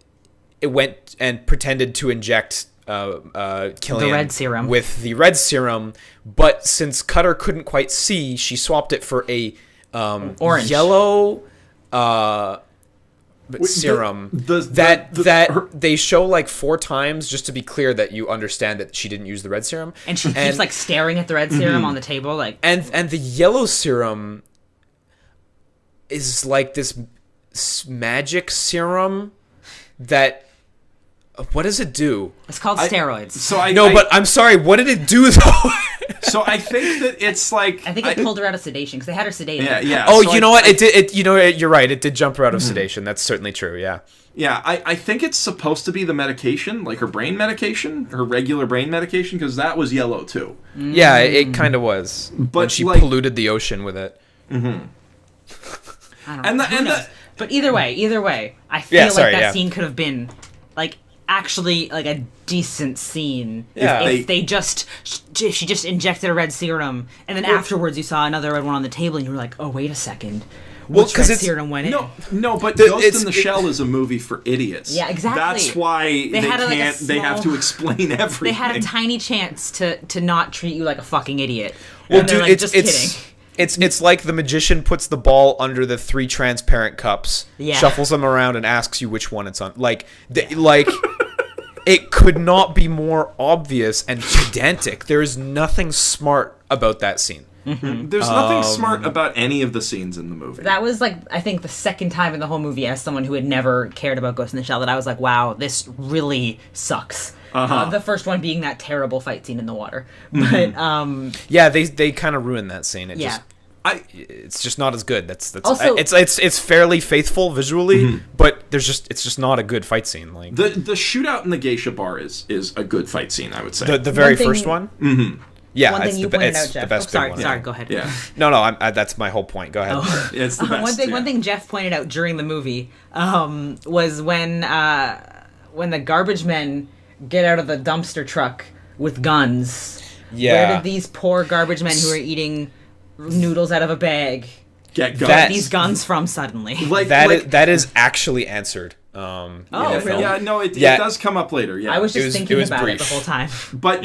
it went and pretended to inject Killian the red serum with the red serum. But since Cutter couldn't quite see, she swapped it for a orange yellow serum they show 4 times, just to be clear that you understand that she didn't use the red serum, and she keeps staring at the red serum on the table and the yellow serum is this magic serum that what does it do? It's called steroids. But I'm sorry, what did it do though? So I think that it's I think it pulled her out of sedation because they had her sedated. Yeah. Oh, so you know what? It did. You're right. It did jump her out of sedation. That's certainly true. Yeah. Yeah, I think it's supposed to be the medication, her brain medication, her regular brain medication, because that was yellow too. Yeah, it kind of was. But when she polluted the ocean with it. Mm-hmm. I don't know. But either way, I feel that scene could have been actually a decent scene if she just injected a red serum and then afterwards you saw another red one on the table and you were like, oh wait a second, which red serum went in? No, but Ghost in the Shell is a movie for idiots. Yeah, exactly. That's why they have to explain everything. They had a tiny chance to not treat you like a fucking idiot. Well, dude, just kidding. It's like the magician puts the ball under the 3 transparent cups, shuffles them around, and asks you which one it's on. It could not be more obvious and pedantic. There is nothing smart about that scene. Mm-hmm. There's nothing smart about any of the scenes in the movie. That was I think the second time in the whole movie, as someone who had never cared about Ghost in the Shell, that I was like, wow, this really sucks. The first one being that terrible fight scene in the water. But they kind of ruined that scene. It's just not as good. That's also, it's fairly faithful visually, but it's just not a good fight scene. The shootout in the geisha bar is a good fight scene, I would say. The very first one. Mm-hmm. Yeah, one thing you pointed out, Jeff. The best sorry, one. Go ahead. Yeah. No, that's my whole point. Go ahead. Oh. It's the best. One thing Jeff pointed out during the movie was when the garbage men get out of the dumpster truck with guns. Yeah. Where did these poor garbage men who are eating noodles out of a bag get these guns from suddenly? That is actually answered. Oh, yeah, really? Yeah, no, it does come up later. Yeah, I was just thinking about brief. it the whole time. But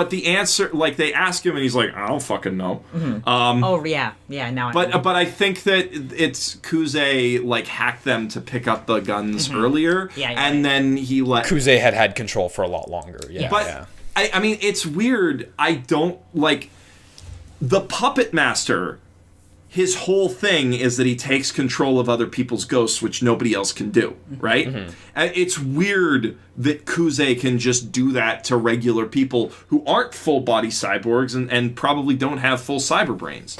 the answer, like, they ask him and he's like, I don't fucking know. Oh yeah, now. But I think that it's Kuze like hacked them to pick up the guns earlier, and then he let Kuze had control for a lot longer. Yeah, but I mean, it's weird. I don't like the puppet master. His whole thing is that he takes control of other people's ghosts, which nobody else can do, right? It's weird that Kuze can just do that to regular people who aren't full-body cyborgs and probably don't have full cyber brains.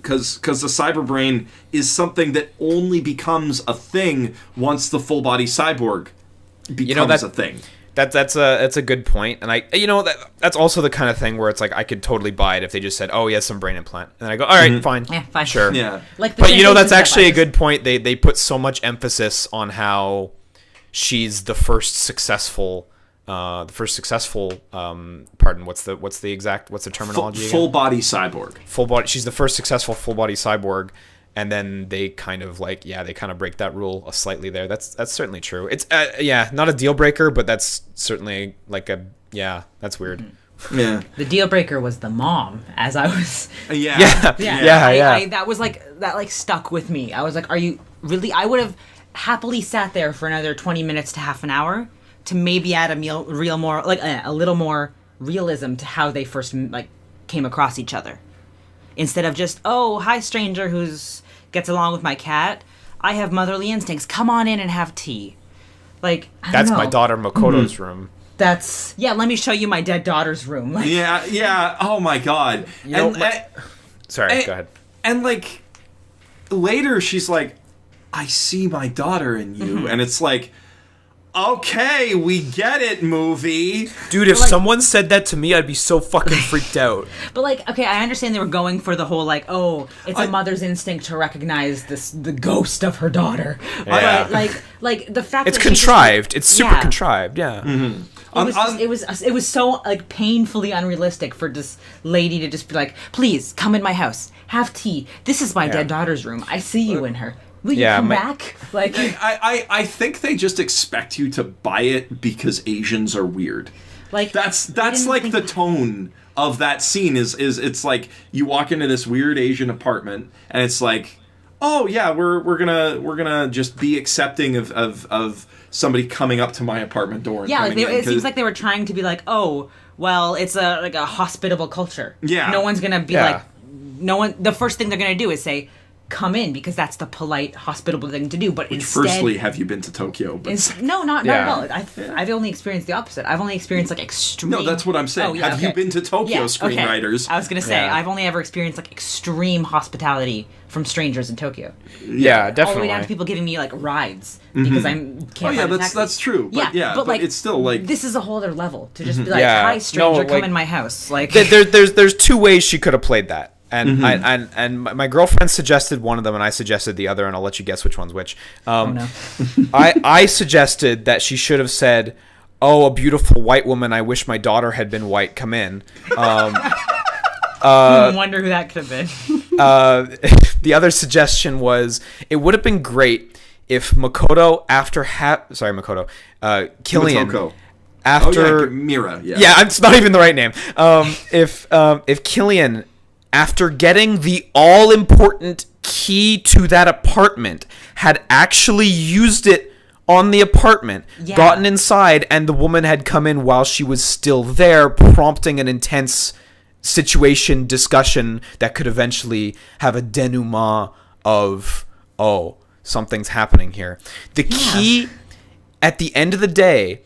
Because the cyber brain is something that only becomes a thing once the full-body cyborg becomes a thing. That's a good point, and that's also the kind of thing where it's like I could totally buy it if they just said, "Oh, he has some brain implant," and then I go, "All right, fine, yeah, fine, sure." Yeah, like, but that's actually a good point. They put so much emphasis on how she's the first successful. Pardon. What's the terminology? Full body cyborg. Full body. She's the first successful full body cyborg. And then they kind of break that rule slightly there. That's certainly true. It's not a deal breaker, but that's certainly that's weird. Yeah. The deal breaker was the mom, as I was. Yeah. That was that stuck with me. I was like, are you really? I would have happily sat there for another 20 minutes to half an hour to maybe add a little more realism to how they first came across each other. Instead of just, oh, hi, stranger gets along with my cat. I have motherly instincts. Come on in and have tea. Like, I don't know. My daughter Makoto's room. Let me show you my dead daughter's room. Yeah. Oh, my God. Sorry, go ahead. And, later she's like, I see my daughter in you. And it's like, okay, we get it, movie. Dude, if someone said that to me, I'd be so fucking freaked out. But, okay, I understand they were going for the whole, it's a mother's instinct to recognize the ghost of her daughter. Yeah. But, the fact it's that contrived. It's super contrived, yeah. Mm-hmm. It was so, painfully unrealistic for this lady to just be like, please, come in my house. Have tea. This is my dead daughter's room. I see you in her. Will you come back? I think they just expect you to buy it because Asians are weird. That's the tone of that scene is it's like you walk into this weird Asian apartment and it's like, oh yeah, we're gonna just be accepting of somebody coming up to my apartment door. And it seems like they were trying to be like, oh, well, it's a hospitable culture. Yeah, no one's gonna be the first thing they're gonna do is say, come in, because that's the polite, hospitable thing to do. But instead, firstly, have you been to Tokyo? But no, not at all. I've only experienced the opposite. I've only experienced extreme. No, that's what I'm saying. Have you been to Tokyo, screenwriters? Okay. I was gonna say I've only ever experienced extreme hospitality from strangers in Tokyo. Yeah, definitely. All the way down to people giving me rides because I'm. That's true. But but it's still this is a whole other level to just be like, hi, stranger, come in my house. There's two ways she could have played that. And and my girlfriend suggested one of them, and I suggested the other, and I'll let you guess which one's which. I suggested that she should have said, "Oh, a beautiful white woman. I wish my daughter had been white. Come in." I wonder who that could have been. The other suggestion was it would have been great if Makoto Killian. Motoko. After Mira, it's not even the right name. If Killian, after getting the all-important key to that apartment, had actually used it on the apartment, gotten inside, and the woman had come in while she was still there, prompting an intense situation discussion that could eventually have a denouement of, oh, something's happening here. The key, at the end of the day,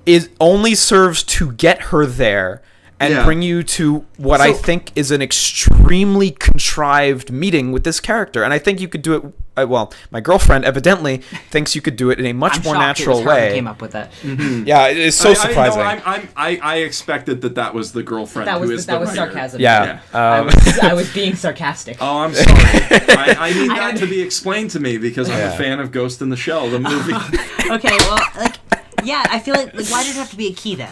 is only serves to get her there and bring you to what I think is an extremely contrived meeting with this character. And I think you could do it. My girlfriend evidently thinks you could do it in a much more natural way. Who came up with that. Yeah, it's so surprising. I expected that was the girlfriend. That was the sarcasm. Yeah, I was being sarcastic. Oh, I'm sorry. I need that to be explained to me because I'm a fan of Ghost in the Shell, the movie. Okay, well, I feel like why did it have to be a key then?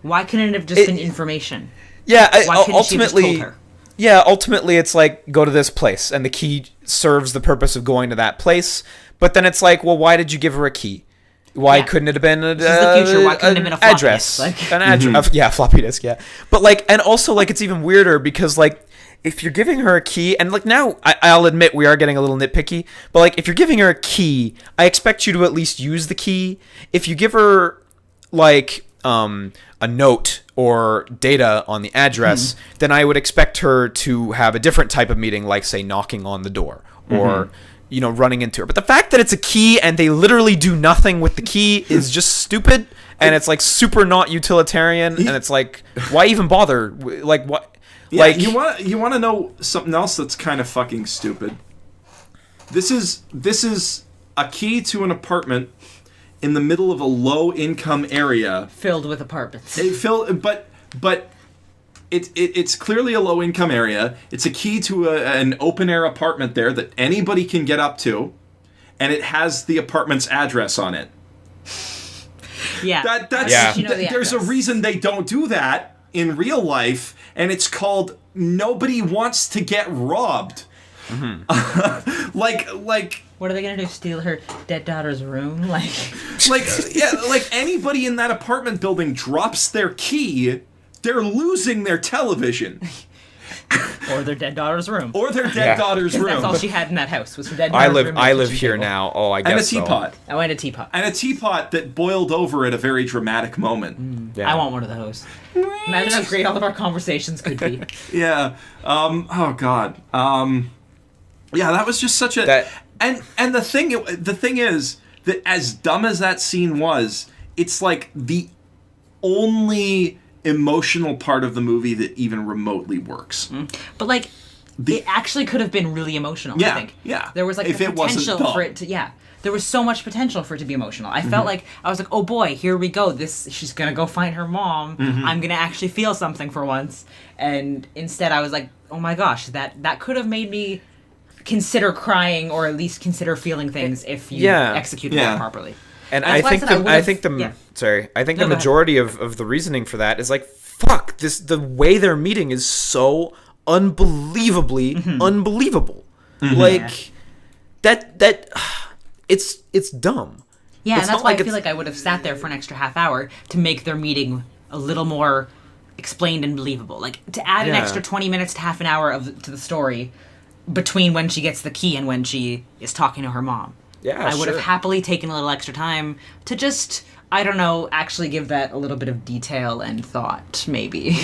Why couldn't it have just been information? Yeah, Why couldn't ultimately, she have just told her? yeah, ultimately it's like, go to this place, and the key serves the purpose of going to that place. But then it's like, well, why did you give her a key? Why couldn't it have been this is the future. Why couldn't it have been a floppy address? disk? An address. Yeah, floppy disk, yeah. But like, and also like, it's even weirder because like, if you're giving her a key, and like now, I'll admit we are getting a little nitpicky, but like, if you're giving her a key, I expect you to at least use the key. If you give her like a note or data on the address, then I would expect her to have a different type of meeting, like say knocking on the door or running into her. But the fact that it's a key and they literally do nothing with the key is just stupid, and it's like super not utilitarian, and it's like, why even bother? Like what? Yeah, like, you want to know something else that's kind of fucking stupid? This is a key to an apartment in the middle of a low-income area filled with apartments. But it's clearly a low-income area. It's a key to an open-air apartment there that anybody can get up to, and it has the apartment's address on it. Yeah, there's a reason they don't do that in real life, and it's called nobody wants to get robbed. Like what are they gonna do? Steal her dead daughter's room? Like anybody in that apartment building drops their key, they're losing their television. Or their dead daughter's room. Daughter's room. That's all she had in that house was her dead daughter's room. I live here now. Oh, I guess and a teapot. So. Oh, and a teapot. And a teapot that boiled over at a very dramatic moment. Yeah. I want one of those. Imagine how great all of our conversations could be. Yeah. Oh God. Yeah, that was just such a. And the thing is that as dumb as that scene was, it's like the only emotional part of the movie that even remotely works. But like, it actually could have been really emotional. Yeah, I think. Yeah. There was like if the potential for it to. Yeah. There was so much potential for it to be emotional. I felt like I was like, oh boy, here we go. She's gonna go find her mom. I'm gonna actually feel something for once. And instead, I was like, oh my gosh, that could have made me consider crying or at least consider feeling things if you executed it properly. And I think the majority of the reasoning for that is like, fuck, the way they're meeting is so unbelievably unbelievable. Like that it's dumb. Yeah, and that's why I feel like I would have sat there for an extra half hour to make their meeting a little more explained and believable. Like to add an extra 20 minutes to half an hour to the story between when she gets the key and when she is talking to her mom. Yeah, I would have happily taken a little extra time to just, I don't know, actually give that a little bit of detail and thought, maybe.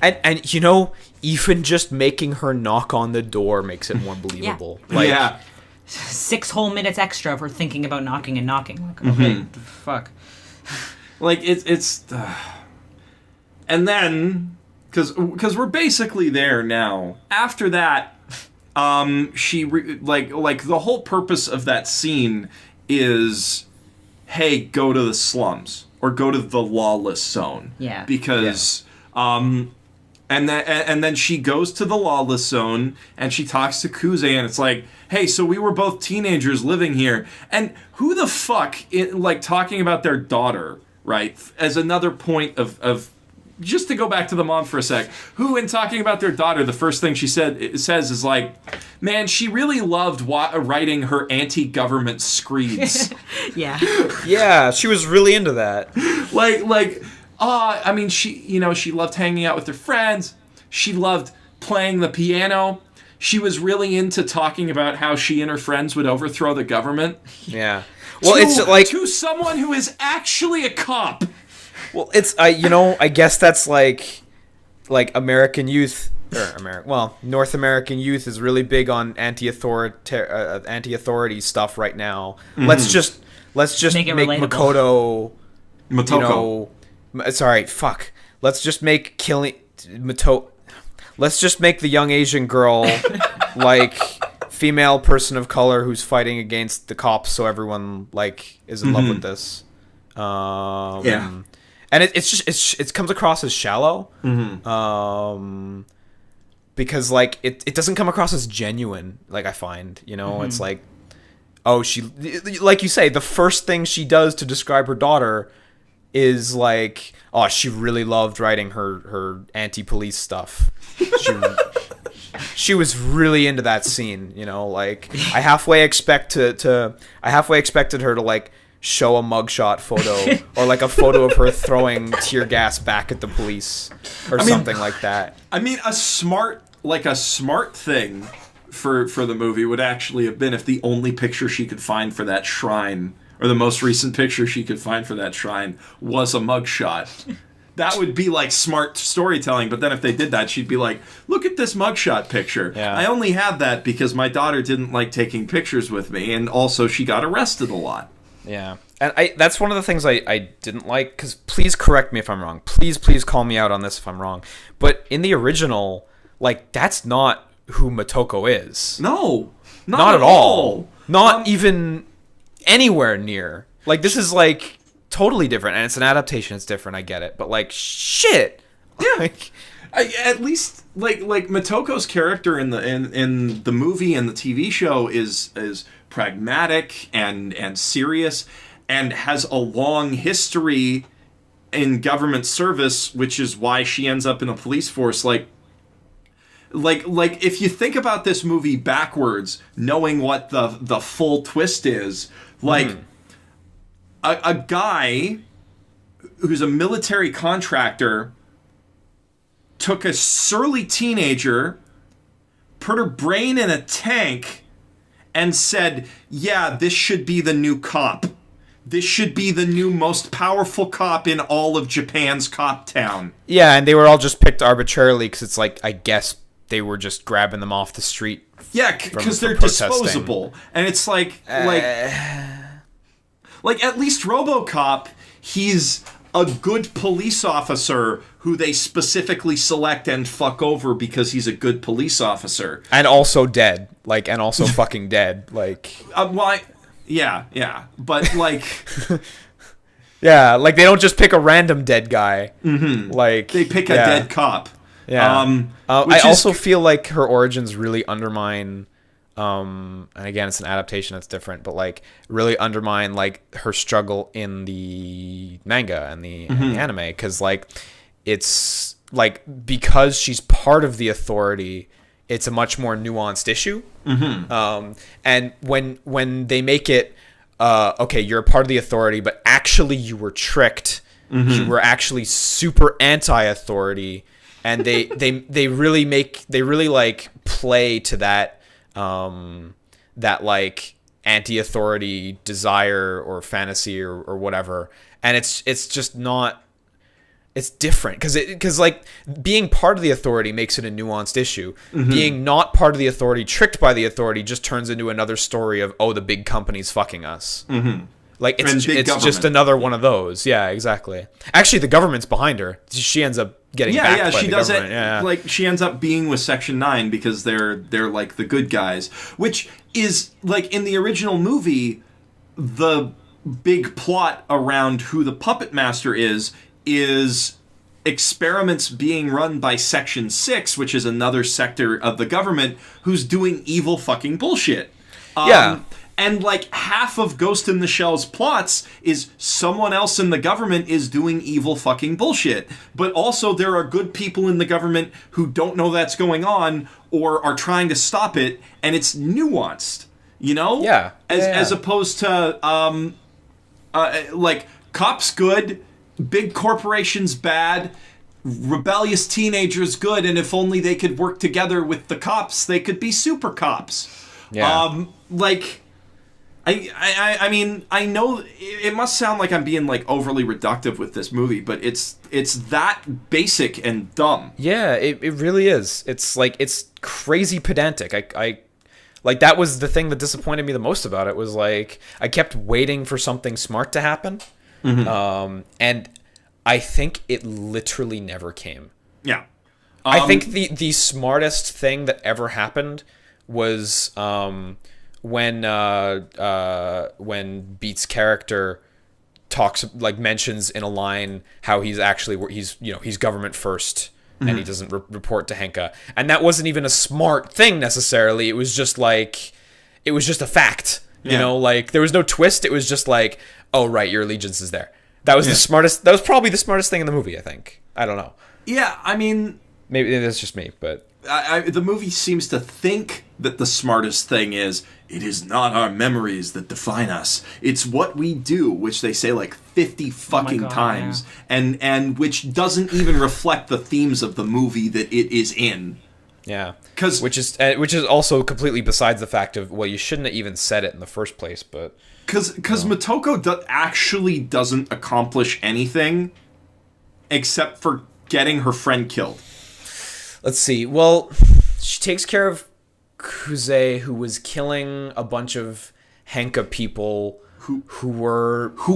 And even just making her knock on the door makes it more believable. Yeah. 6 whole minutes extra of her thinking about knocking and knocking. Like, okay, fuck. Like, it's and then, because we're basically there now. After that, she like the whole purpose of that scene is, hey, go to the slums or go to the lawless zone. Yeah. Because and then she goes to the lawless zone and she talks to Kuze, and it's like, hey, so we were both teenagers living here, and who the fuck talking about their daughter, right? As another point of just to go back to the mom for a sec, who, in talking about their daughter, the first thing she says is like, man, she really loved writing her anti-government screeds. Yeah, she was really into that. I mean, she loved hanging out with her friends. She loved playing the piano. She was really into talking about how she and her friends would overthrow the government. Yeah. Well, it's like to someone who is actually a cop. Well, it's I guess that's like American youth North American youth is really big on anti-authority stuff right now. Let's just make Makoto. Sorry, fuck. Let's just make Let's just make the young Asian girl like female person of color who's fighting against the cops, so everyone is in love with this. And it comes across as shallow, because it doesn't come across as genuine. I find it's like, oh, she, like you say, the first thing she does to describe her daughter is like, oh, she really loved writing her anti-police stuff. she was really into that scene, you know, like I halfway expected her to like show a mugshot photo or like a photo of her throwing tear gas back at the police or something like that. I mean, a smart thing for the movie would actually have been if the only picture she could find for that shrine, or the most recent picture she could find for that shrine, was a mugshot. That would be like smart storytelling. But then if they did that, she'd be like, look at this mugshot picture. Yeah. I only had that because my daughter didn't like taking pictures with me, and also she got arrested a lot. Yeah. And that's one of the things I didn't like, because please correct me if I'm wrong. Please call me out on this if I'm wrong. But in the original, like, that's not who Motoko is. No. Not at all. Not even anywhere near. Like, this is, like, totally different. And it's an adaptation. It's different. I get it. But, like, shit. Yeah. Like, at least, like Motoko's character in the movie and the TV show is pragmatic and serious, and has a long history in government service, which is why she ends up in a police force. Like if you think about this movie backwards, knowing what the full twist is, like a guy who's a military contractor took a surly teenager, put her brain in a tank, and said, yeah, this should be the new cop. This should be the new most powerful cop in all of Japan's cop town. yeah, and they were all just picked arbitrarily because it's like, I guess they were just grabbing them off the street. Yeah, because they're protesting. disposable. And it's like at least RoboCop, he's a good police officer who they specifically select and fuck over because he's a good police officer. And also dead. Like, and also fucking dead. Like... Yeah. But, like... yeah, like, they don't just pick a random dead guy. Mm-hmm. Like... They pick a dead cop. Yeah. I also feel like her origins really undermine... and again, it's an adaptation that's different, but, like, really undermine, like, her struggle in the manga and the anime. Because, like, it's... like, because she's part of the authority... it's a much more nuanced issue. And when they make it, okay, you're a part of the authority, but actually you were tricked. You were actually super anti-authority, and they really like play to that that like anti-authority desire or fantasy or whatever. And it's just not. It's different because like being part of the authority makes it a nuanced issue. Being not part of the authority, tricked by the authority, just turns into another story of, oh, the big company's fucking us. Like it's just another one of those. Yeah, exactly. Actually, the government's behind her. She ends up getting backed by she the does government. it. Yeah. Like she ends up being with Section 9 because they're like the good guys, which is like in the original movie, the big plot around who the puppet master is experiments being run by Section 6, which is another sector of the government who's doing evil fucking bullshit. And like half of Ghost in the Shell's plots is someone else in the government is doing evil fucking bullshit. But also there are good people in the government who don't know that's going on or are trying to stop it, and it's nuanced, you know? Yeah. As opposed to like cops good, big corporations bad, rebellious teenagers good, and if only they could work together with the cops, they could be super cops. Yeah. Like, I mean, I know it must sound like I'm being like overly reductive with this movie, but it's that basic and dumb. Yeah, it really is. It's like, it's crazy pedantic. I like, that was the thing that disappointed me the most about it, was like, I kept waiting for something smart to happen. And I think it literally never came. Yeah. I think the smartest thing that ever happened was when Beat's character mentions in a line how he's government first, and he doesn't report to Henka, and that wasn't even a smart thing necessarily. It was just like, it was just a fact. You know, like, there was no twist. It was just like, oh, right, your allegiance is there. That was the smartest. That was probably the smartest thing in the movie, I think. I don't know. Yeah, I mean, maybe that's just me, but the movie seems to think that the smartest thing is, it is not our memories that define us. It's what we do, which they say like 50 fucking times, and which doesn't even reflect the themes of the movie that it is in. Yeah, which is also completely besides the fact of, well, you shouldn't have even said it in the first place, but because Motoko actually doesn't accomplish anything except for getting her friend killed. Let's see. Well, she takes care of Kuze, who was killing a bunch of Henka people who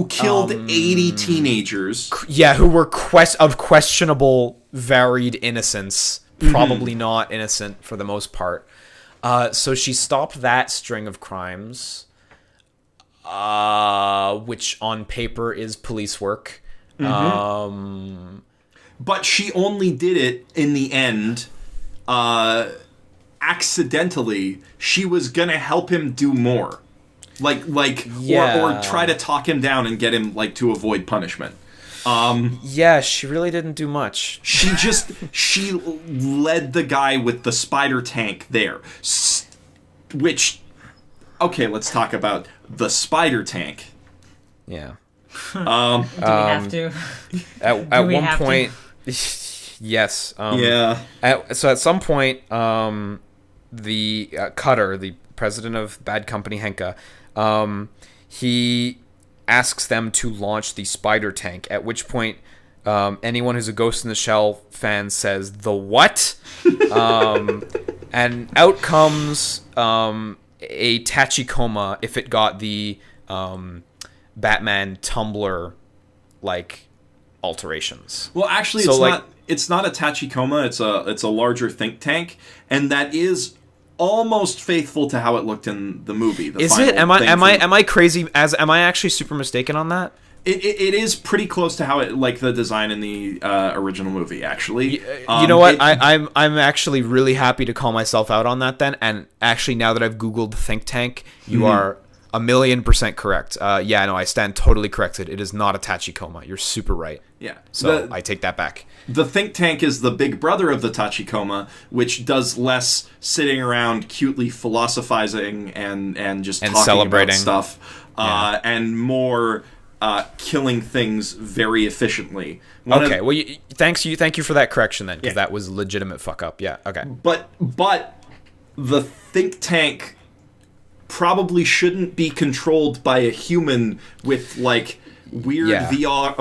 killed 80 teenagers. Yeah, who were of questionable, varied innocence. Probably not innocent for the most part. So she stopped that string of crimes, which on paper is police work. But she only did it in the end accidentally. She was gonna help him do more, or try to talk him down and get him to avoid punishment. She really didn't do much. She led the guy with the spider tank there, which, okay, let's talk about the spider tank. Yeah. Do we have to? At one point, yes. So at some point, the Cutter, the president of Bad Company Henka, he asks them to launch the spider tank, at which point anyone who's a Ghost in the Shell fan says, "The what?" And out comes a Tachikoma if it got the Batman Tumblr alterations. Well, actually, it's not a Tachikoma. It's a larger think tank, and that is almost faithful to how it looked in the movie. Is it? Am I crazy? Am I actually super mistaken on that? It is pretty close to how it the design in the original movie. Actually, you know what? I'm actually really happy to call myself out on that then. And actually, now that I've Googled think tank, you are 1,000,000% correct. I stand totally corrected. It is not a Tachikoma. You're super right. Yeah. So I take that back. The think tank is the big brother of the Tachikoma, which does less sitting around cutely philosophizing and just talking celebrating about stuff, and more killing things very efficiently. Thank you for that correction then, because that was a legitimate fuck up. Yeah. Okay. But the think tank probably shouldn't be controlled by a human with weird VR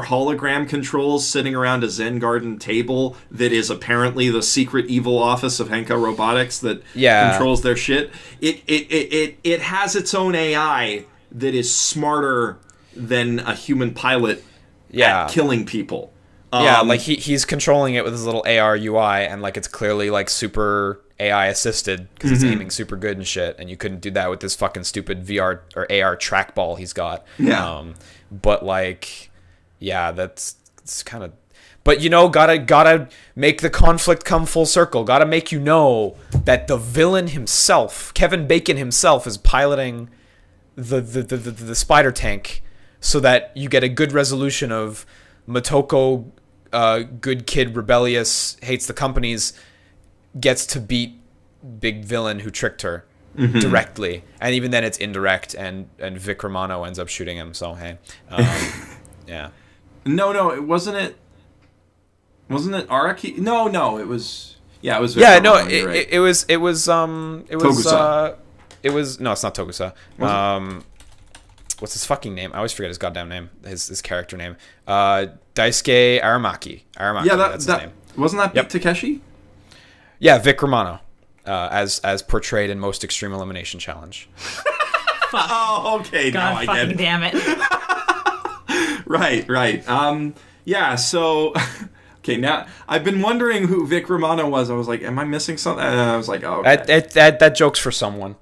hologram controls sitting around a Zen Garden table that is apparently the secret evil office of Henka Robotics that controls their shit. It has its own AI that is smarter than a human pilot at killing people. He's controlling it with his little AR UI, and it's clearly super AI assisted because it's aiming super good and shit, and you couldn't do that with this fucking stupid VR or AR trackball he's got. But it's kind of, but gotta make the conflict come full circle. Gotta make that the villain himself, Kevin Bacon himself, is piloting the spider tank, so that you get a good resolution of Motoko, good kid, rebellious, hates the companies, gets to beat big villain who tricked her directly, and even then it's indirect, and Vic Romano ends up shooting him. So hey, No, it wasn't it. Wasn't it Araki? No, it was. Yeah, it was. Vic Romano, right. It was. Togusa. No, it's not Togusa. What's his fucking name? I always forget his goddamn name. His character name. Daisuke Aramaki. Yeah, that's his name. Wasn't that Big Takeshi? Yeah, Vic Romano, as portrayed in Most Extreme Elimination Challenge. Oh, okay. God, now I get it. Damn it. Right. So, okay, now I've been wondering who Vic Romano was. I was like, am I missing something? And I was like, oh, okay. That joke's for someone.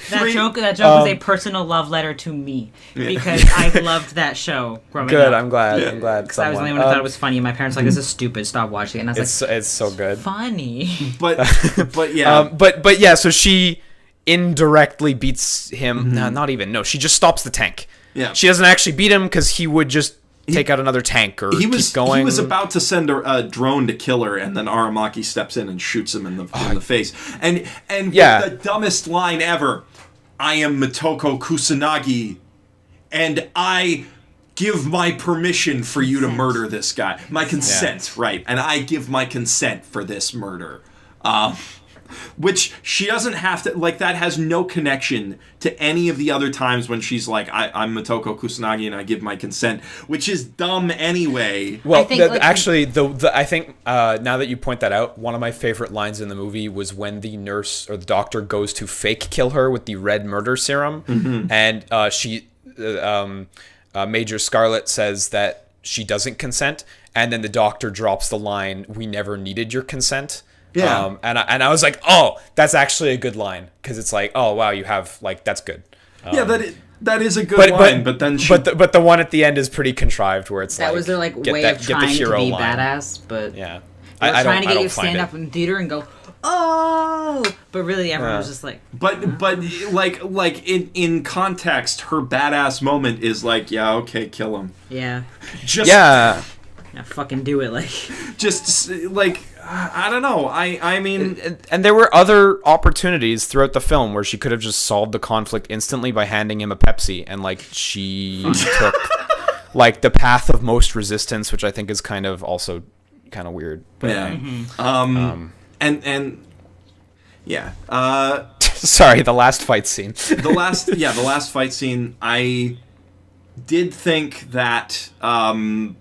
That joke was a personal love letter to me, because I loved that show growing good, up. I'm glad. Because I was the only one who thought it was funny, and my parents were like, this is stupid, stop watching it. And I was it's so good. Funny. But yeah. But yeah, so she indirectly beats him. Not even. No, she just stops the tank. Yeah. She doesn't actually beat him because he would just take out another tank or keep going. He was about to send a drone to kill her, and then Aramaki steps in and shoots him in the face. And with the dumbest line ever, I am Motoko Kusanagi, and I give my permission for you to murder this guy. My consent, right. And I give my consent for this murder. Which she doesn't have to, like, that has no connection to any of the other times when she's like, I'm Motoko Kusanagi and I give my consent, which is dumb anyway. Well, I think now that you point that out, one of my favorite lines in the movie was when the nurse or the doctor goes to fake kill her with the red murder serum, and Major Scarlet says that she doesn't consent, and then the doctor drops the line, "We never needed your consent." Yeah. And I was like, oh, that's actually a good line, because it's like, oh wow, you have, like, that's good. That is a good line, but then but the one at the end is pretty contrived, where it's that was their, like, way of trying to be badass, but yeah, I trying to get you to stand up in the theater and go, oh, but really everyone was just like, but like in context, her badass moment is like, yeah, okay, kill him, yeah, fucking do it, like, just like. I don't know. I mean... And there were other opportunities throughout the film where she could have just solved the conflict instantly by handing him a Pepsi, and, like, she took, like, the path of most resistance, which I think is kind of also kind of weird. But sorry, the last fight scene. The last fight scene, I did think that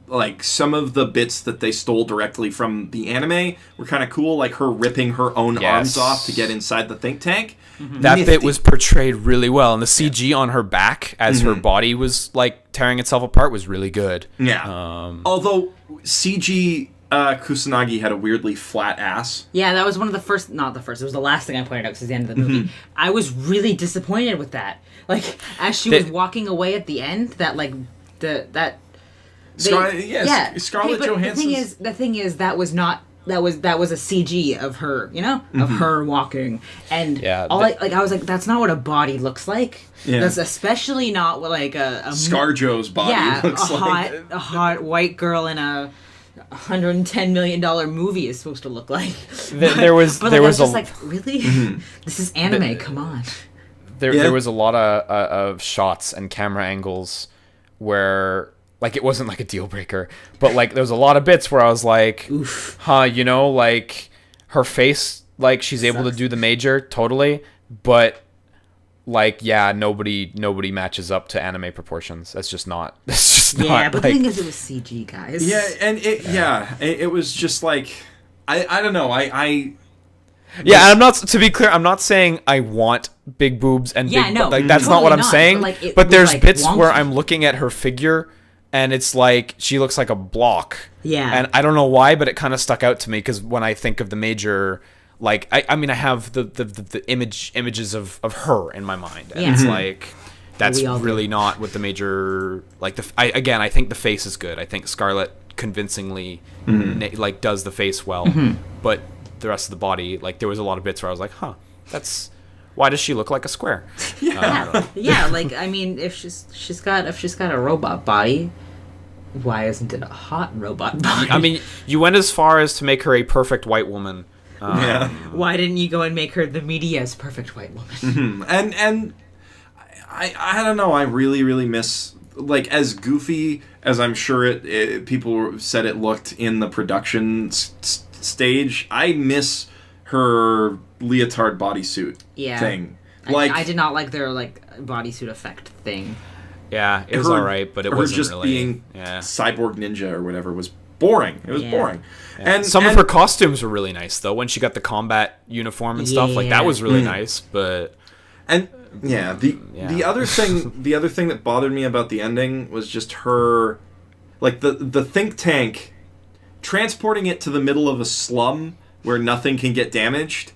like some of the bits that they stole directly from the anime were kind of cool, like her ripping her own arms off to get inside the think tank. That bit was portrayed really well, and the CG on her back as her body was, like, tearing itself apart was really good. Although CG Kusanagi had a weirdly flat ass. Yeah, that was one of the first, not the first, it was the last thing I pointed out because it's the end of the movie. I was really disappointed with that. Like, as she was walking away at the end, that, like, Scarlett Johansson. The thing is, that was not, that was a CG of her, you know, of her walking, and I was like, that's not what a body looks like. That's especially not what, like, a ScarJo's body looks like. A hot white girl in a $110 million movie is supposed to look like. There was like, really? This is anime. Come on. There was a lot of shots and camera angles where, like, it wasn't like a deal breaker, but, like, there was a lot of bits where I was like, oof, you know, like, her face, like, she's able to do the major totally, but, like, yeah, nobody matches up to anime proportions. That's just not. That's just not. Yeah, but the thing is, it was CG, guys. Yeah, and it was just like, I don't know, Yeah, and I'm not, to be clear, I'm not saying I want big boobs and big, like, that's not what I'm saying. But there's like bits where I'm looking at her figure and it's like she looks like a block. Yeah. And I don't know why, but it kind of stuck out to me because when I think of the major, like, I mean, I have the images of her in my mind, and it's like, that's really not what the major, like, I think the face is good. I think Scarlett convincingly like does the face well, but the rest of the body, like, there was a lot of bits where I was like, that's, why does she look like a square? Like, I mean, if she's got a robot body, why isn't it a hot robot body? I mean, you went as far as to make her a perfect white woman. Why didn't you go and make her the media's perfect white woman? And I don't know, I really miss, like, as goofy as I'm sure people said it looked in the production stage, I miss her leotard bodysuit thing. Like, I did not like their, like, bodysuit effect thing. Yeah, it was alright, but it wasn't just really being cyborg ninja or whatever was boring. It was boring. Yeah. And some of her costumes were really nice though, when she got the combat uniform and stuff, like, that was really nice, but the other thing that bothered me about the ending was just her, like, the think tank transporting it to the middle of a slum where nothing can get damaged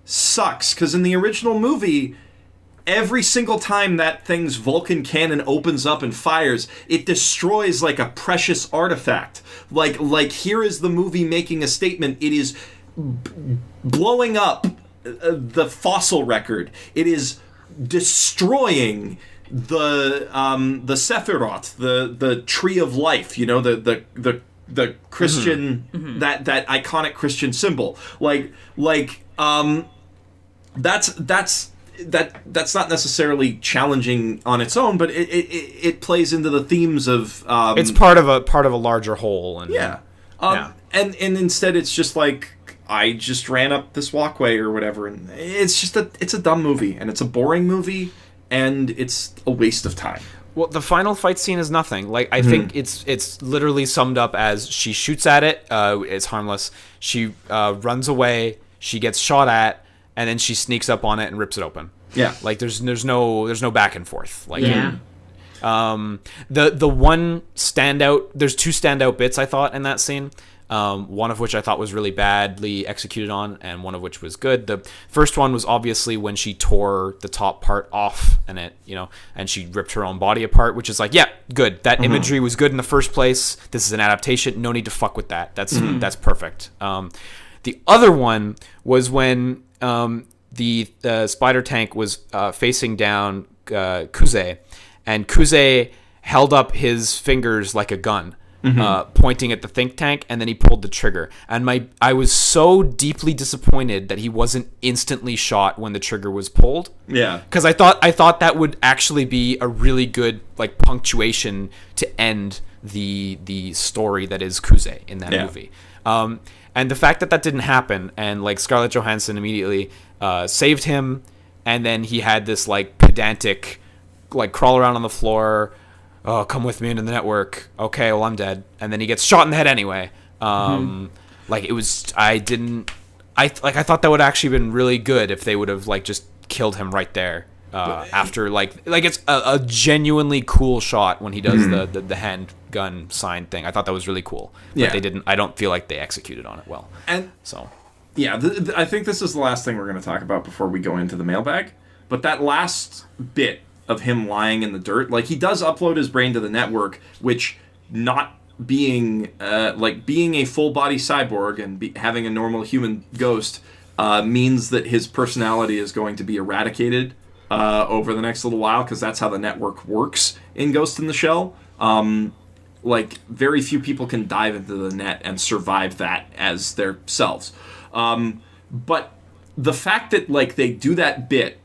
sucks, because in the original movie, every single time that thing's Vulcan cannon opens up and fires, it destroys, like, a precious artifact. Like here is the movie making a statement. It is blowing up the fossil record. It is destroying the Sephiroth, the tree of life, you know, the Christian that iconic Christian symbol, that's not necessarily challenging on its own, but it plays into the themes of it's part of a larger whole, and and instead it's just like, I just ran up this walkway or whatever, and it's a dumb movie, and it's a boring movie, and it's a waste of time. Well, the final fight scene is nothing. Like, I think it's literally summed up as she shoots at it, it's harmless. She runs away, she gets shot at, and then she sneaks up on it and rips it open. Yeah, like there's no back and forth. Like, the one standout, there's two standout bits I thought in that scene. One of which I thought was really badly executed on, and one of which was good. The first one was obviously when she tore the top part off, and and she ripped her own body apart, which is like, yeah, good. That imagery was good in the first place. This is an adaptation. No need to fuck with that. That's perfect. The other one was when the spider tank was facing down Kuze, and Kuze held up his fingers like a gun. Pointing at the think tank, and then he pulled the trigger, and I was so deeply disappointed that he wasn't instantly shot when the trigger was pulled. Yeah, because I thought that would actually be a really good like punctuation to end the story that is Kuze in that movie. And the fact that didn't happen, and like Scarlett Johansson immediately saved him, and then he had this like pedantic like crawl around on the floor. Oh, come with me into the network. Okay, well, I'm dead. And then he gets shot in the head anyway. Like, it was... I thought that would actually been really good if they would have, like, just killed him right there. After, like it's a genuinely cool shot when he does the handgun sign thing. I thought that was really cool. But they didn't... I don't feel like they executed on it well. And... So... Yeah, I think this is the last thing we're going to talk about before we go into the mailbag. But that last bit of him lying in the dirt, like, he does upload his brain to the network, which not being being a full body cyborg and having a normal human ghost means that his personality is going to be eradicated over the next little while, because that's how the network works in Ghost in the Shell. Like, very few people can dive into the net and survive that as their selves. But the fact that, like, they do that bit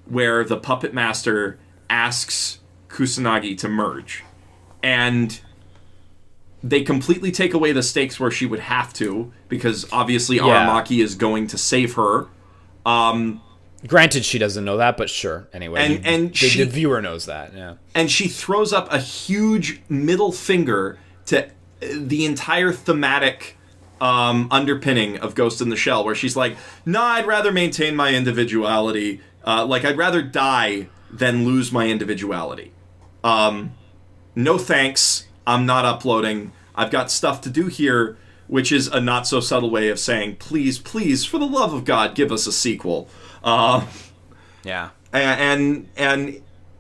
where the puppet master asks Kusanagi to merge, and they completely take away the stakes where she would have to, because obviously Aramaki is going to save her. Granted, she doesn't know that, but sure. Anyway, the viewer knows that. Yeah, and she throws up a huge middle finger to the entire thematic underpinning of Ghost in the Shell, where she's like, "Nah, I'd rather maintain my individuality. I'd rather die than lose my individuality. No thanks, I'm not uploading. I've got stuff to do here," which is a not so subtle way of saying, please, for the love of God, give us a sequel. Yeah. And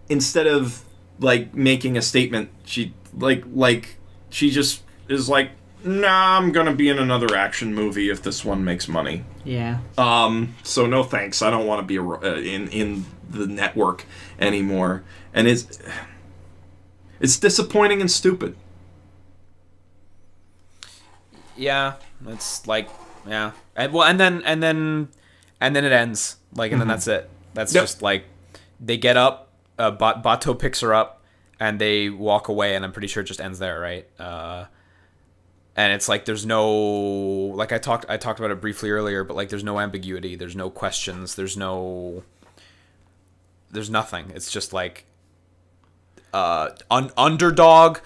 instead of, like, making a statement, she she just is like, nah, I'm gonna be in another action movie if this one makes money. Yeah. So no thanks. I don't want to be in the network anymore. And it's disappointing and stupid. Yeah, it's like, yeah. And then it ends. Like, and then that's it. That's just like, they get up, Bato picks her up, and they walk away, and I'm pretty sure it just ends there, right? And it's like, there's no, like I talked about it briefly earlier, but like, there's no ambiguity, there's no questions, there's nothing. It's just like, underdog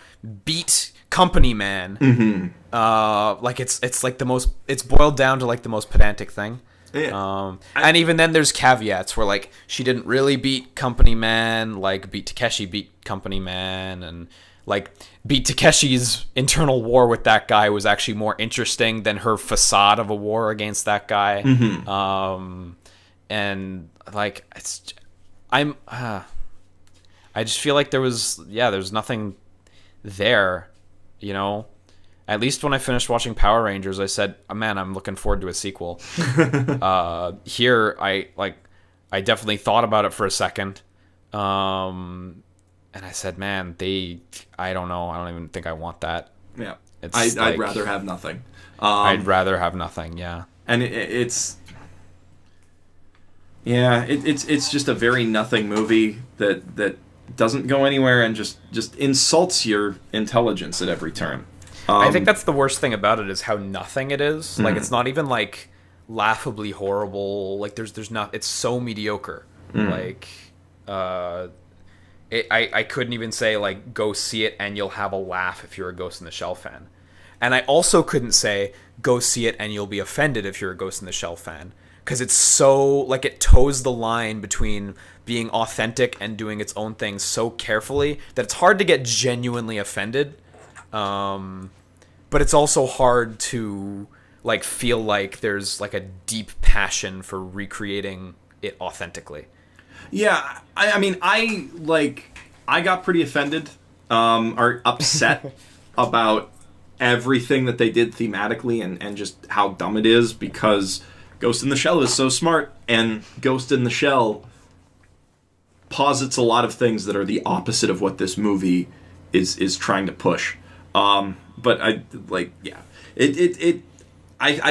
beat company man. Like, it's like it's boiled down to like the most pedantic thing. Yeah. And even then there's caveats where, like, she didn't really beat company man, like beat Takeshi beat company man, and like beat Takeshi's internal war with that guy was actually more interesting than her facade of a war against that guy. And like, I just feel like there's nothing there, you know. At least when I finished watching Power Rangers, I said, oh, man, I'm looking forward to a sequel. Here, I definitely thought about it for a second. and I said, man, I don't know. I don't even think I want that. Yeah. It's I'd rather have nothing. I'd rather have nothing, yeah. And it's just a very nothing movie that doesn't go anywhere and just insults your intelligence at every turn. I think that's the worst thing about it is how nothing it is. Mm-hmm. Like, it's not even, like, laughably horrible. Like, there's not... It's so mediocre. Mm-hmm. Like, I couldn't even say, like, go see it and you'll have a laugh if you're a Ghost in the Shell fan. And I also couldn't say, go see it and you'll be offended if you're a Ghost in the Shell fan. Because it's so... Like, it toes the line between being authentic and doing its own thing so carefully that it's hard to get genuinely offended. But it's also hard to like feel like there's like a deep passion for recreating it authentically. Yeah, I mean, I got pretty offended, or upset about everything that they did thematically and just how dumb it is, because Ghost in the Shell is so smart, and Ghost in the Shell posits a lot of things that are the opposite of what this movie is trying to push. But I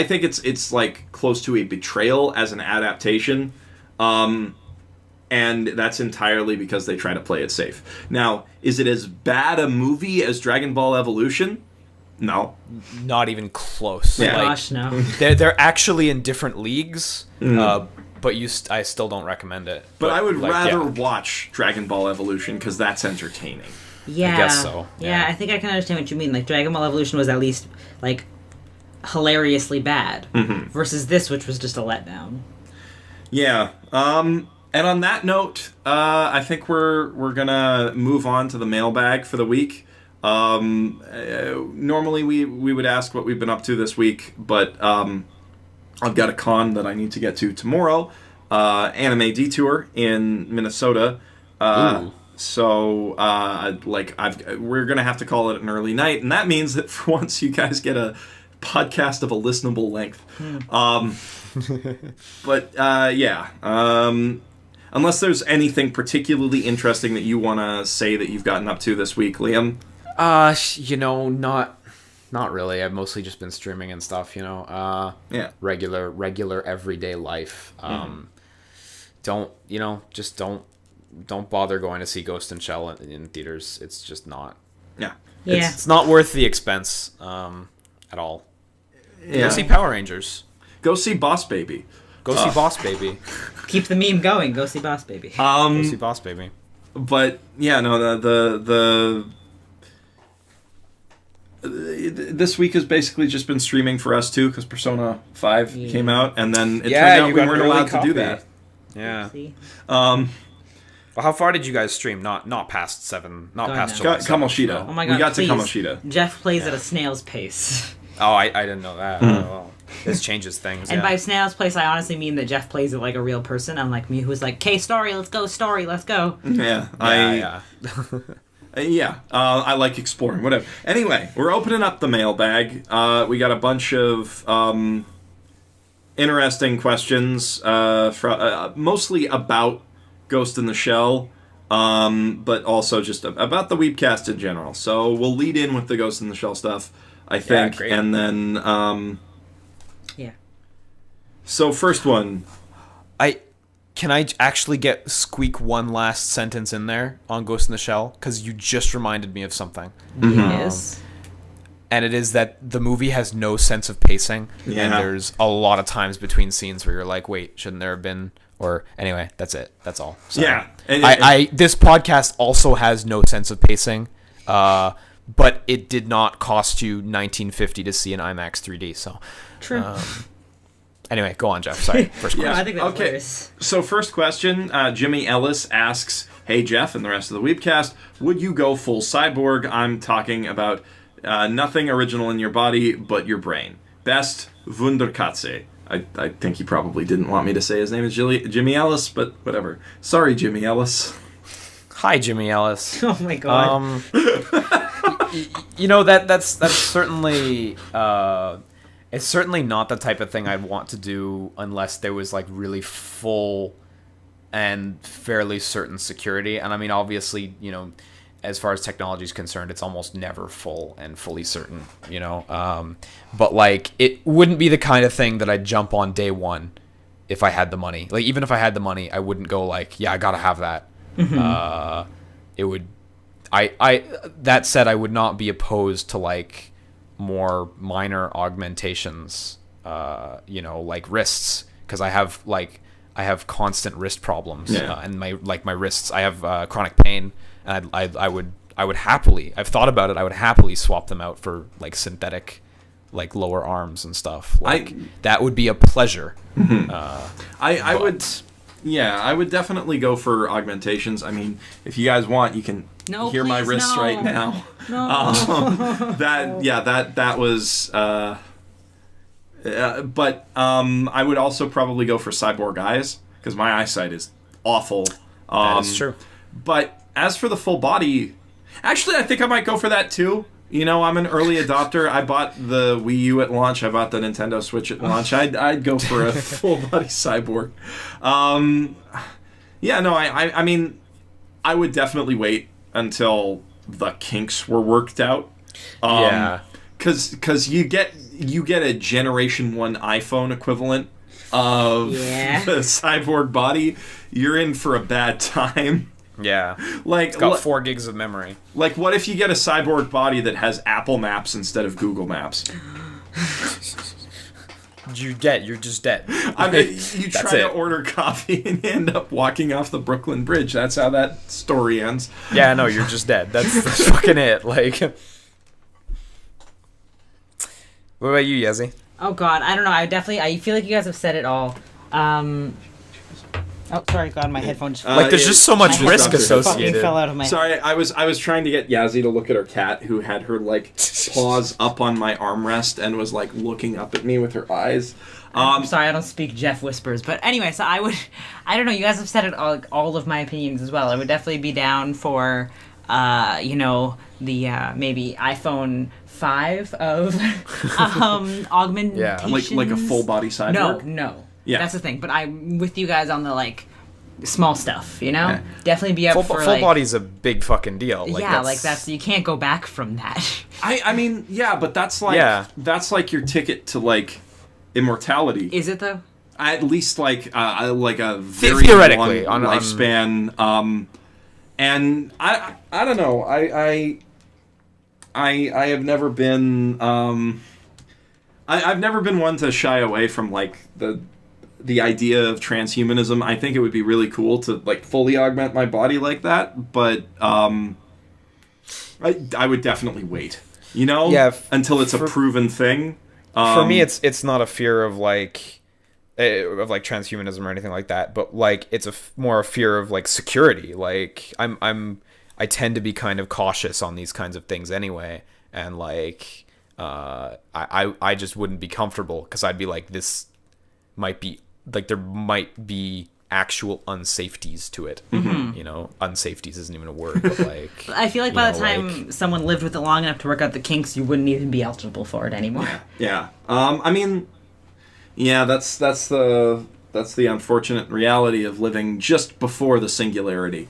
think it's like close to a betrayal as an adaptation, and that's entirely because they try to play it safe. Now, is it as bad a movie as Dragon Ball Evolution? No, not even close. Yeah. Gosh, no. They're actually in different leagues, but I still don't recommend it. But I would rather watch Dragon Ball Evolution because that's entertaining. Yeah, I guess so. Yeah, I think I can understand what you mean. Like, Dragon Ball Evolution was at least, like, hilariously bad, versus this, which was just a letdown. Yeah. And on that note, I think we're gonna move on to the mailbag for the week. Normally we would ask what we've been up to this week, but I've got a con that I need to get to tomorrow. Anime Detour in Minnesota. So, we're going to have to call it an early night, and that means that for once you guys get a podcast of a listenable length. Unless there's anything particularly interesting that you want to say that you've gotten up to this week, Liam? Not really. I've mostly just been streaming and stuff, regular everyday life. Don't bother going to see Ghost in Shell in theaters. It's just not. Yeah. It's not worth the expense at all. Yeah. Go see Power Rangers. Go see Boss Baby. Go see Boss Baby. Keep the meme going. Go see Boss Baby. Go see Boss Baby. But yeah, no, this week has basically just been streaming for us too, because Persona 5 came out, and then it turned out we weren't allowed to do that. Yeah. Well, how far did you guys stream? Not past 7. Not past July 7. Kamoshida. Oh my god! We got please. to Kamoshida. Jeff plays at a snail's pace. Oh, I didn't know that. Well, this changes things. And by snail's pace, I honestly mean that Jeff plays it like a real person, unlike me, who's like, "Okay, story, let's go, story, let's go." Yeah, I like exploring, whatever. Anyway, we're opening up the mailbag. We got a bunch of interesting questions, mostly about Ghost in the Shell, but also just about the Weebcast in general. So we'll lead in with the Ghost in the Shell stuff, I think, and then So first one, can I actually squeak one last sentence in there on Ghost in the Shell, because you just reminded me of something. Yes. And it is that the movie has no sense of pacing, and there's a lot of times between scenes where you're like, wait, shouldn't there have been? Or anyway, that's it. That's all. Sorry. Yeah. This podcast also has no sense of pacing, but it did not cost you $19.50 to see an IMAX 3D. So true. Anyway, go on, Jeff. Sorry. First question. I think that's hilarious. So first question, Jimmy Ellis asks, "Hey Jeff and the rest of the Weebcast, would you go full cyborg? I'm talking about nothing original in your body but your brain. Best Wunderkatze." I think he probably didn't want me to say his name is Jimmy Ellis, but whatever. Sorry, Jimmy Ellis. Hi, Jimmy Ellis. Oh my god. That's certainly it's certainly not the type of thing I'd want to do unless there was like really full and fairly certain security. And I mean, obviously, you know, as far as technology is concerned, it's almost never full and fully certain, you know. But like, it wouldn't be the kind of thing that I'd jump on day one if I had the money. Like, even if I had the money, I wouldn't go like, yeah, I gotta have that. It would. That said, I would not be opposed to like more minor augmentations. You know, like wrists, because I have constant wrist problems, and my wrists. I have chronic pain, and I would happily. I've thought about it. I would happily swap them out for like synthetic, like lower arms and stuff. Like that would be a pleasure. I would. Yeah, I would definitely go for augmentations. I mean, if you guys want, you can hear my wrists right now. No. That was. But I would also probably go for cyborg eyes, because my eyesight is awful. That is true. But as for the full body, actually, I think I might go for that too. You know, I'm an early adopter. I bought the Wii U at launch. I bought the Nintendo Switch at launch. I'd go for a full body cyborg. I mean, I would definitely wait until the kinks were worked out. Because you get a Generation 1 iPhone equivalent of the cyborg body. You're in for a bad time. Yeah. Like, it's got 4 gigs of memory. Like, what if you get a cyborg body that has Apple Maps instead of Google Maps? You're just dead. I mean, you try to order coffee and end up walking off the Brooklyn Bridge. That's how that story ends. Yeah, no, you're just dead. That's fucking it. Like, what about you, Yezi? Oh God, I don't know. I feel like you guys have said it all. Oh, sorry, God, my headphones. There's just so much risk associated. Fell out of my. Sorry, I was trying to get Yazzie to look at her cat, who had her like paws up on my armrest and was like looking up at me with her eyes. I'm sorry, I don't speak Jeff whispers, but anyway, so I don't know. You guys have said it all of my opinions as well. I would definitely be down for, the maybe iPhone 5 of augmentations. Yeah, like a full body cyborg. No. Yeah, that's the thing. But I'm with you guys on the like small stuff. You know, definitely be up for full body's a big fucking deal. Like, that's you can't go back from that. I mean, yeah, but that's like your ticket to like immortality. Is it though? At least like a very theoretically long lifespan. And I don't know. I have never been I've never been one to shy away from like the idea of transhumanism. I think it would be really cool to like fully augment my body like that, but I would definitely wait. You know, until it's a proven thing. For me, it's not a fear of like transhumanism or anything like that, but like it's more a fear of like security. Like I tend to be kind of cautious on these kinds of things anyway, and like I just wouldn't be comfortable, because I'd be like, this might be like, there might be actual unsafeties to it. Mm-hmm. You know, unsafeties isn't even a word, but like I feel like by the time someone lived with it long enough to work out the kinks, you wouldn't even be eligible for it anymore. Yeah. I mean, yeah, that's the unfortunate reality of living just before the singularity.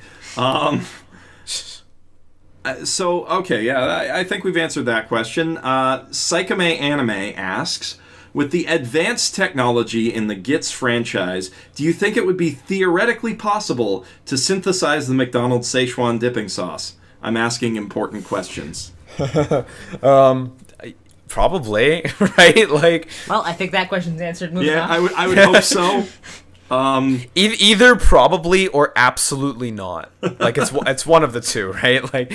So, okay, yeah, I think we've answered that question. Psychome Anime asks, with the advanced technology in the GiTS franchise, do you think it would be theoretically possible to synthesize the McDonald's Szechuan dipping sauce? I'm asking important questions. Probably, right? Like, well, I think that question's answered. Moving on. I would hope so. Either probably or absolutely not. Like, it's one of the two, right? Like,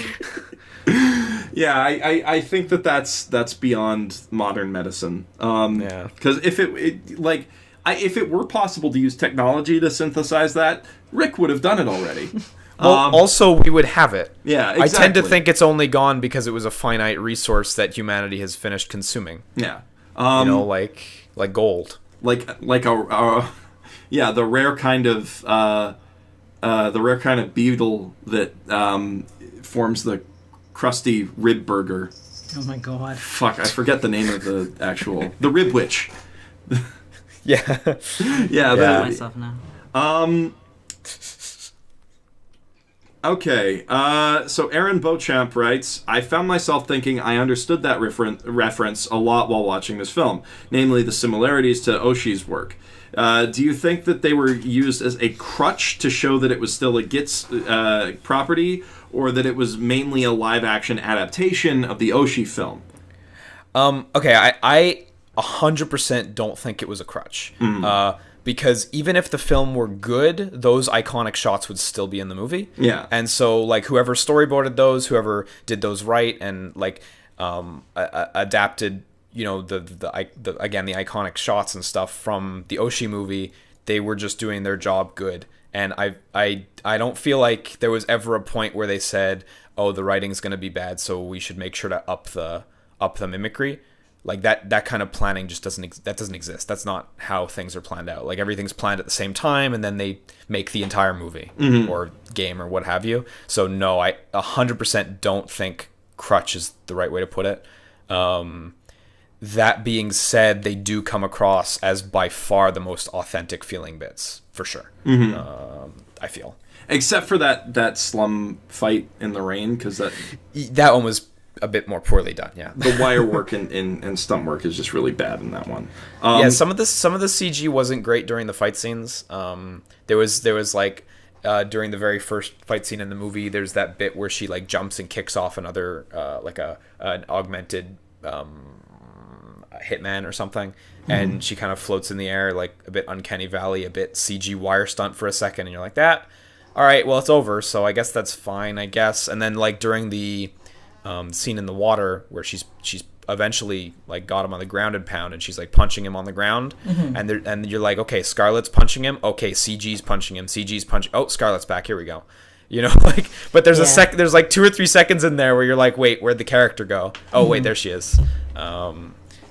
yeah, I think that's beyond modern medicine. Because if if it were possible to use technology to synthesize that, Rick would have done it already. Well, also we would have it. Yeah, exactly. I tend to think it's only gone because it was a finite resource that humanity has finished consuming. Yeah, like gold. Like the rare kind of beetle that forms the crusty rib burger. Oh my God! Fuck, I forget the name of the rib witch. Yeah. Yeah. Myself now. Okay, so Aaron Beauchamp writes, I found myself thinking I understood that reference a lot while watching this film, namely the similarities to Oshii's work. Do you think that they were used as a crutch to show that it was still a GiTS property, or that it was mainly a live-action adaptation of the Oshii film? Okay, I 100% don't think it was a crutch. Because even if the film were good, those iconic shots would still be in the movie. Yeah. And so, like, whoever storyboarded those, whoever did those right, and like adapted, you know, the again the iconic shots and stuff from the Oshii movie, they were just doing their job good. And I don't feel like there was ever a point where they said, "Oh, the writing's going to be bad, so we should make sure to up the mimicry." Like that kind of planning just doesn't exist. That's not how things are planned out. Like everything's planned at the same time, and then they make the entire movie or game or what have you. So no, I 100% don't think crutch is the right way to put it. That being said, they do come across as by far the most authentic feeling bits for sure. I feel, except for that slum fight in the rain, because that one was a bit more poorly done. Yeah, the wire work and stunt work is just really bad in that one. Yeah, some of the CG wasn't great during the fight scenes. There was like during the very first fight scene in the movie, there's that bit where she like jumps and kicks off another like an augmented hitman or something, and she kind of floats in the air like a bit Uncanny Valley, a bit CG wire stunt for a second, and you're like, that all right, well, it's over, so I guess that's fine, I guess. And then like during the scene in the water where she's eventually like got him on the ground and pound, and she's like punching him on the ground, and you're like, okay, Scarlett's punching him, okay, CG's punching him, CG's punching, oh, Scarlett's back, here we go, you know, like, but there's there's like 2 or 3 seconds in there where you're like, wait, where'd the character go? Oh wait, there she is.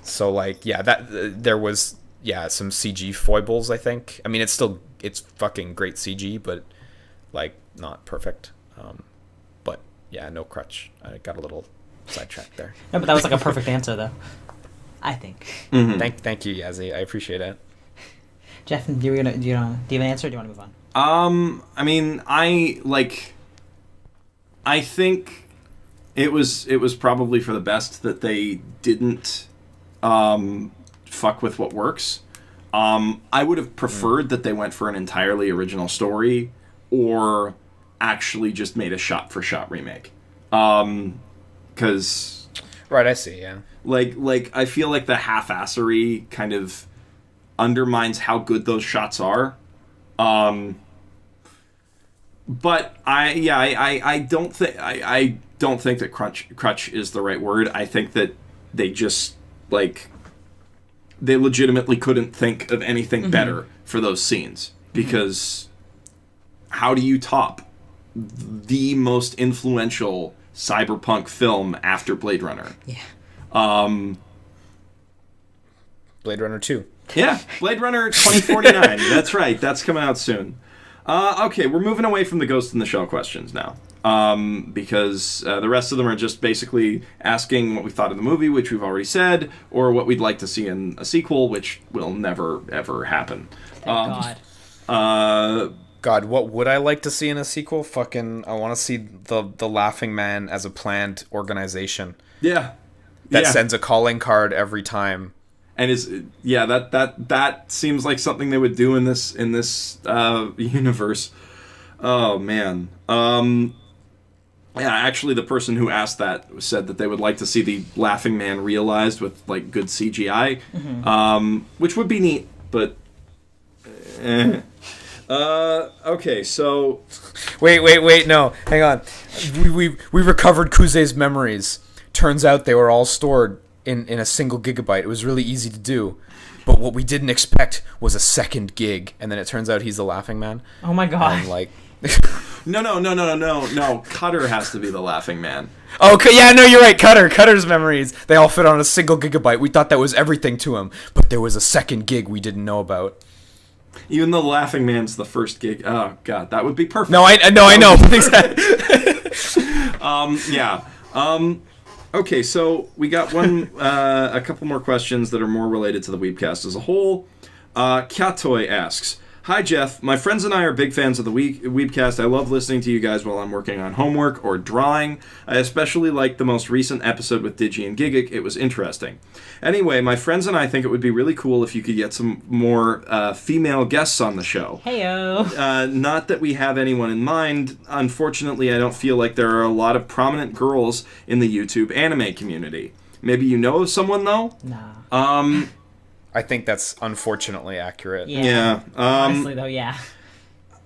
So like, yeah, that there was some CG foibles, I think. I mean, it's fucking great CG, but like not perfect. But yeah, no crutch. I got a little sidetracked there. No, but that was like a perfect answer, though, I think. Thank you, Yazzie. I appreciate it. Jeff, do you have an answer, or do you want to move on? I mean, I think it was probably for the best that they didn't fuck with what works. I would have preferred that they went for an entirely original story, or actually just made a shot-for-shot remake. Because... Right, I see, yeah. Like I feel like the half-assery kind of undermines how good those shots are. But I don't think that crutch is the right word. I think that they just, like, they legitimately couldn't think of anything better for those scenes, because how do you top the most influential cyberpunk film after Blade Runner? Yeah. Blade Runner 2. Yeah, Blade Runner 2049. That's right. That's coming out soon. Okay, we're moving away from the Ghost in the Shell questions now. Because the rest of them are just basically asking what we thought of the movie, which we've already said, or what we'd like to see in a sequel, which will never, ever happen. Thank God. God, what would I like to see in a sequel? Fucking, I want to see the Laughing Man as a planned organization. Yeah. That sends a calling card every time. And that seems like something they would do in this universe. Oh man. Yeah, actually the person who asked that said that they would like to see the Laughing Man realized with like good CGI. Which would be neat, but okay, so wait, no, hang on. We recovered Kuze's memories. Turns out they were all stored in a single gigabyte. It was really easy to do. But what we didn't expect was a second gig, and then it turns out he's the Laughing Man. Oh my God. And like No. Cutter has to be the Laughing Man. Oh, yeah, no, you're right. Cutter's memories. They all fit on a single gigabyte. We thought that was everything to him, but there was a second gig we didn't know about. Even though Laughing Man's the first gig. Oh God, that would be perfect. No, I know. Yeah. Okay, so we got a couple more questions that are more related to the Weebcast as a whole. Kyatoy asks, Hi, Jeff. My friends and I are big fans of the Weebcast. I love listening to you guys while I'm working on homework or drawing. I especially liked the most recent episode with Digi and Gigic. It was interesting. Anyway, my friends and I think it would be really cool if you could get some more female guests on the show. Heyo. Not that we have anyone in mind. Unfortunately, I don't feel like there are a lot of prominent girls in the YouTube anime community. Maybe you know of someone, though? Nah. I think that's unfortunately accurate. Yeah. Honestly, though, yeah.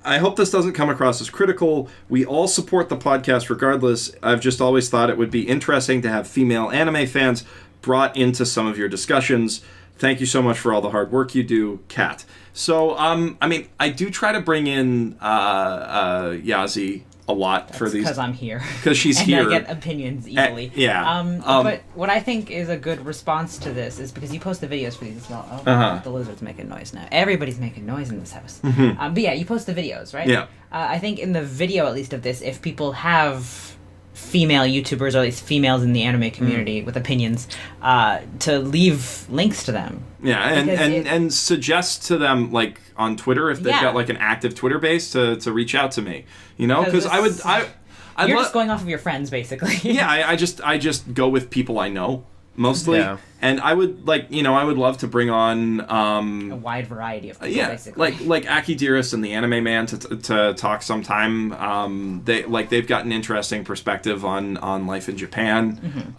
I hope this doesn't come across as critical. We all support the podcast regardless. I've just always thought it would be interesting to have female anime fans brought into some of your discussions. Thank you so much for all the hard work you do, Kat. So, I mean, I do try to bring in Yazi a lot for these. Because I'm here. Because she's and here. I get opinions easily. Yeah. But what I think is a good response to this is because you post the videos for these as well. Oh, the lizard's making noise now. Everybody's making noise in this house. But yeah, you post the videos, right? Yeah. I think in the video, at least of this, if people have female YouTubers, or at least females in the anime community with opinions, to leave links to them. Yeah, and suggest to them, like, on Twitter, if they've got, like, an active Twitter base, to reach out to me. You know? Because you're just going off of your friends, basically. Yeah, I just go with people I know, mostly. Yeah. And I would, I would love to bring on... a wide variety of people, basically. like Aki Dearest and the Anime Man to talk sometime. They've got an interesting perspective on life in Japan.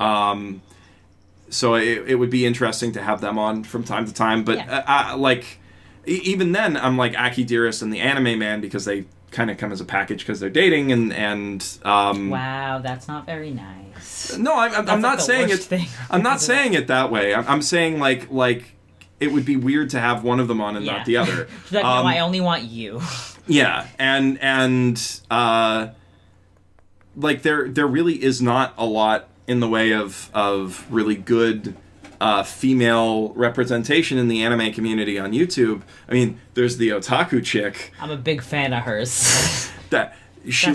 So it would be interesting to have them on from time to time. But, even then, I'm like Aki Dearest and the Anime Man because they kind of come as a package because they're dating and wow, that's not very nice. No, I'm not saying it. I'm not saying it that way. I'm saying like it would be weird to have one of them on and not the other. No, I only want you. Yeah, and like there really is not a lot in the way of really good female representation in the anime community on YouTube. I mean, there's the otaku chick. I'm a big fan of hers. That's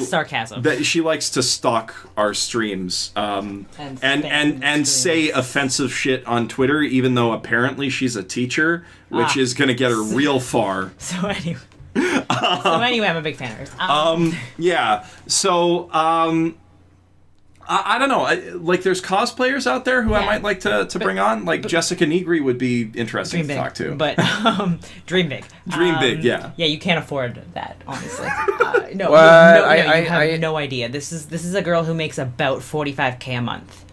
sarcasm. That she likes to stalk our streams and say offensive shit on Twitter, even though apparently she's a teacher, which is going to get her real far. So anyway, I'm a big fan of hers. Yeah. So I don't know. Like, there's cosplayers out there who I might like to bring on. Like, Jessica Negri would be interesting to talk to. But dream big. Dream big, yeah. Yeah, you can't afford that, honestly. You have no idea. This is a girl who makes about $45K a month.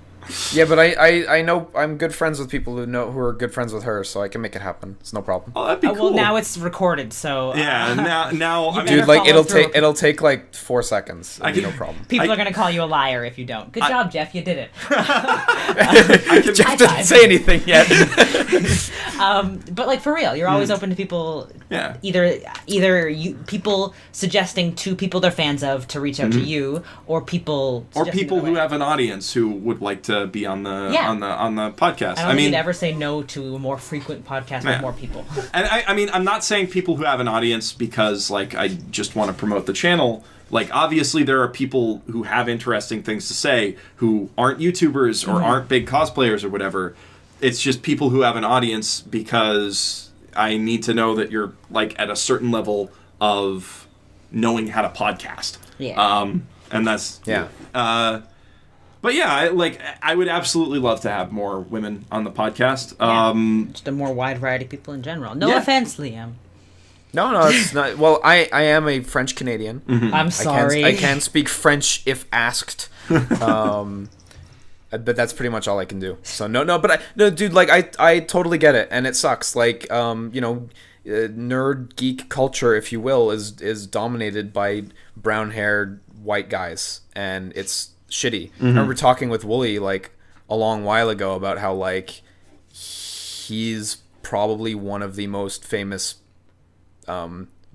Yeah, but I know I'm good friends with people who are good friends with her, so I can make it happen. It's no problem. Oh, that'd be cool. Well, now it's recorded, so yeah. Now I mean, dude, like it'll take like 4 seconds. No problem. People are gonna call you a liar if you don't. Good job, Jeff. You did it. Jeff didn't say anything yet. But like for real, you're always open to people. Yeah. Either people suggesting to people they're fans of to reach out to you, or people who have an audience who would like to be on the podcast. I don't think you'd ever say no to a more frequent podcast with more people. And I mean, I'm not saying people who have an audience because like I just want to promote the channel. Like, obviously there are people who have interesting things to say who aren't YouTubers or aren't big cosplayers or whatever. It's just people who have an audience because I need to know that you're like at a certain level of knowing how to podcast. Yeah. And that's but yeah, I would absolutely love to have more women on the podcast. Just a more wide variety of people in general. No offense, Liam. No, it's not. Well, I am a French Canadian. I'm sorry. I can speak French if asked. But that's pretty much all I can do. So dude, like I totally get it, and it sucks. Like nerd geek culture, if you will, is dominated by brown-haired white guys, and it's shitty. I remember talking with Wooly like a long while ago about how like he's probably one of the most famous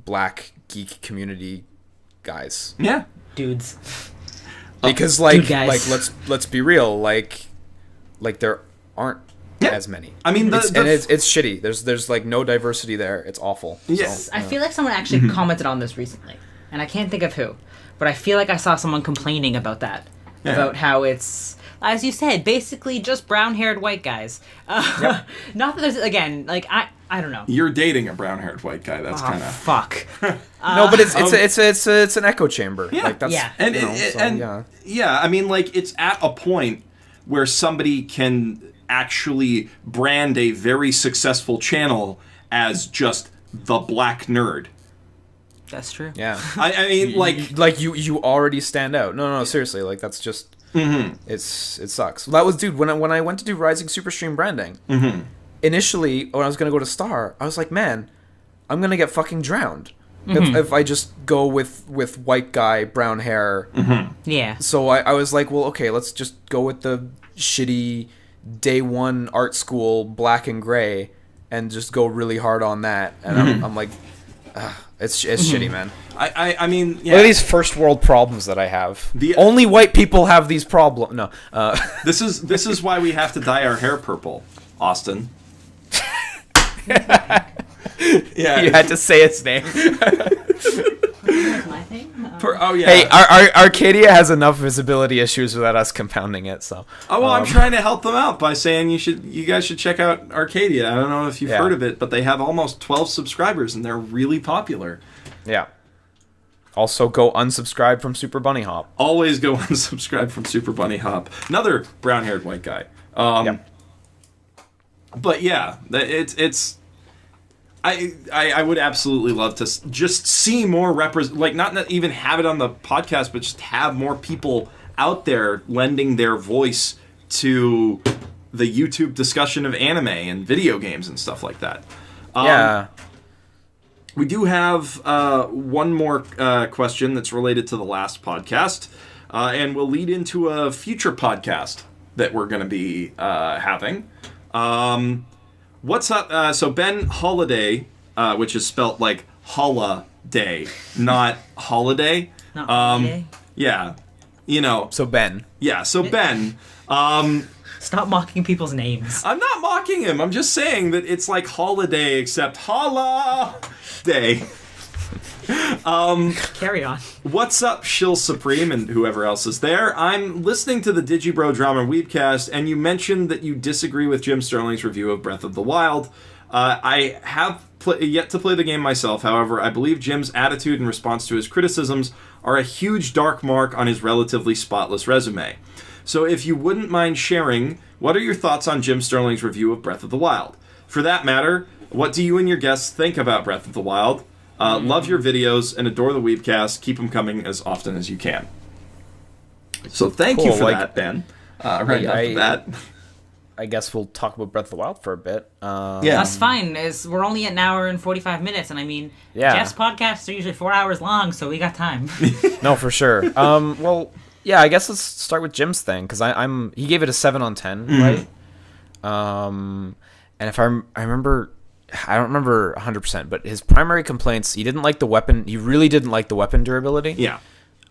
black geek community guys. Yeah, dudes. Because like let's be real, like there aren't as many. I mean, it's shitty. There's like no diversity there. It's awful. Yes, so, I feel like someone actually commented on this recently, and I can't think of who, but I feel like I saw someone complaining about that. Yeah. About how it's, as you said, basically just brown-haired white guys. Not that there's, again, like, I don't know. You're dating a brown-haired white guy. That's kind of fuck. No, but it's an echo chamber. Yeah. Like that's Yeah. And I mean, like, it's at a point where somebody can actually brand a very successful channel as just the black nerd. That's true. Yeah. I mean, you already stand out. No, seriously, like that's just it sucks. That was, dude, when I went to do Rising Superstream branding. Initially, when I was gonna go to Star, I was like, man, I'm gonna get fucking drowned if I just go with white guy, brown hair. Yeah. So I was like, well, okay, let's just go with the shitty day one art school black and gray, and just go really hard on that. And I'm like, it's shitty, man. I mean, yeah. Look at these first world problems that I have. Only white people have these problems. No. This is why we have to dye our hair purple, Austin. Yeah, you had to say its name. That's my thing. Oh yeah. Hey, Arcadia has enough visibility issues without us compounding it. So. Oh well, I'm trying to help them out by saying you guys should check out Arcadia. I don't know if you've heard of it, but they have almost 12 subscribers and they're really popular. Yeah. Also, go unsubscribe from Super Bunny Hop. Always go unsubscribe from Super Bunny Hop. Another brown-haired white guy. But yeah, it's. I would absolutely love to just see more not even have it on the podcast, but just have more people out there lending their voice to the YouTube discussion of anime and video games and stuff like that. We do have one more question that's related to the last podcast, and will lead into a future podcast that we're going to be having. What's up? So Ben Holiday, which is spelt like holiday, not holiday. Not holiday. Yeah, you know. So Ben. Yeah, so Ben. Stop mocking people's names. I'm not mocking him. I'm just saying that it's like holiday, except holiday. Carry on. What's up, Shill Supreme and whoever else is there? I'm listening to the Digibro Drama Weebcast, and you mentioned that you disagree with Jim Sterling's review of Breath of the Wild. I have yet to play the game myself, however, I believe Jim's attitude in response to his criticisms are a huge dark mark on his relatively spotless resume. So if you wouldn't mind sharing, what are your thoughts on Jim Sterling's review of Breath of the Wild? For that matter, what do you and your guests think about Breath of the Wild? Love your videos and adore the Weebcast. Keep them coming as often as you can. So thank you for that, Ben. Off the bat. I guess we'll talk about Breath of the Wild for a bit. Yeah, that's fine. We're only at an hour and 45 minutes, and I mean, Jeff's podcasts are usually 4 hours long, so we got time. No, for sure. Well, yeah, I guess let's start with Jim's thing, because he gave it a 7 on 10, right? And if I remember. I don't remember 100%, but his primary complaints, he didn't like the weapon. He really didn't like the weapon durability. Yeah.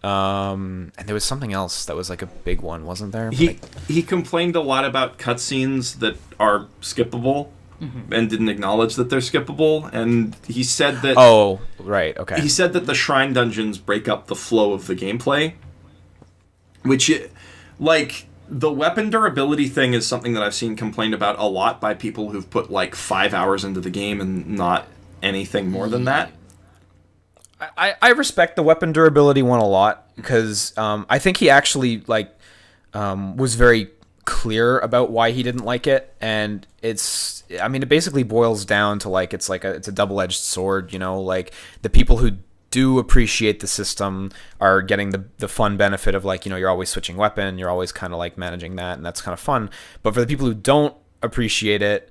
And there was something else that was like a big one, wasn't there? He complained a lot about cutscenes that are skippable and didn't acknowledge that they're skippable. And he said that... Oh, right, okay. He said that the shrine dungeons break up the flow of the gameplay. Which, the weapon durability thing is something that I've seen complained about a lot by people who've put 5 hours into the game and not anything more than that. I respect the weapon durability one a lot, because I think he actually was very clear about why he didn't like it, and it basically boils down to it's a double-edged sword, the people who do appreciate the system are getting the fun benefit of you're always switching weapon, you're always kind of managing that, and that's kind of fun. But for the people who don't appreciate it,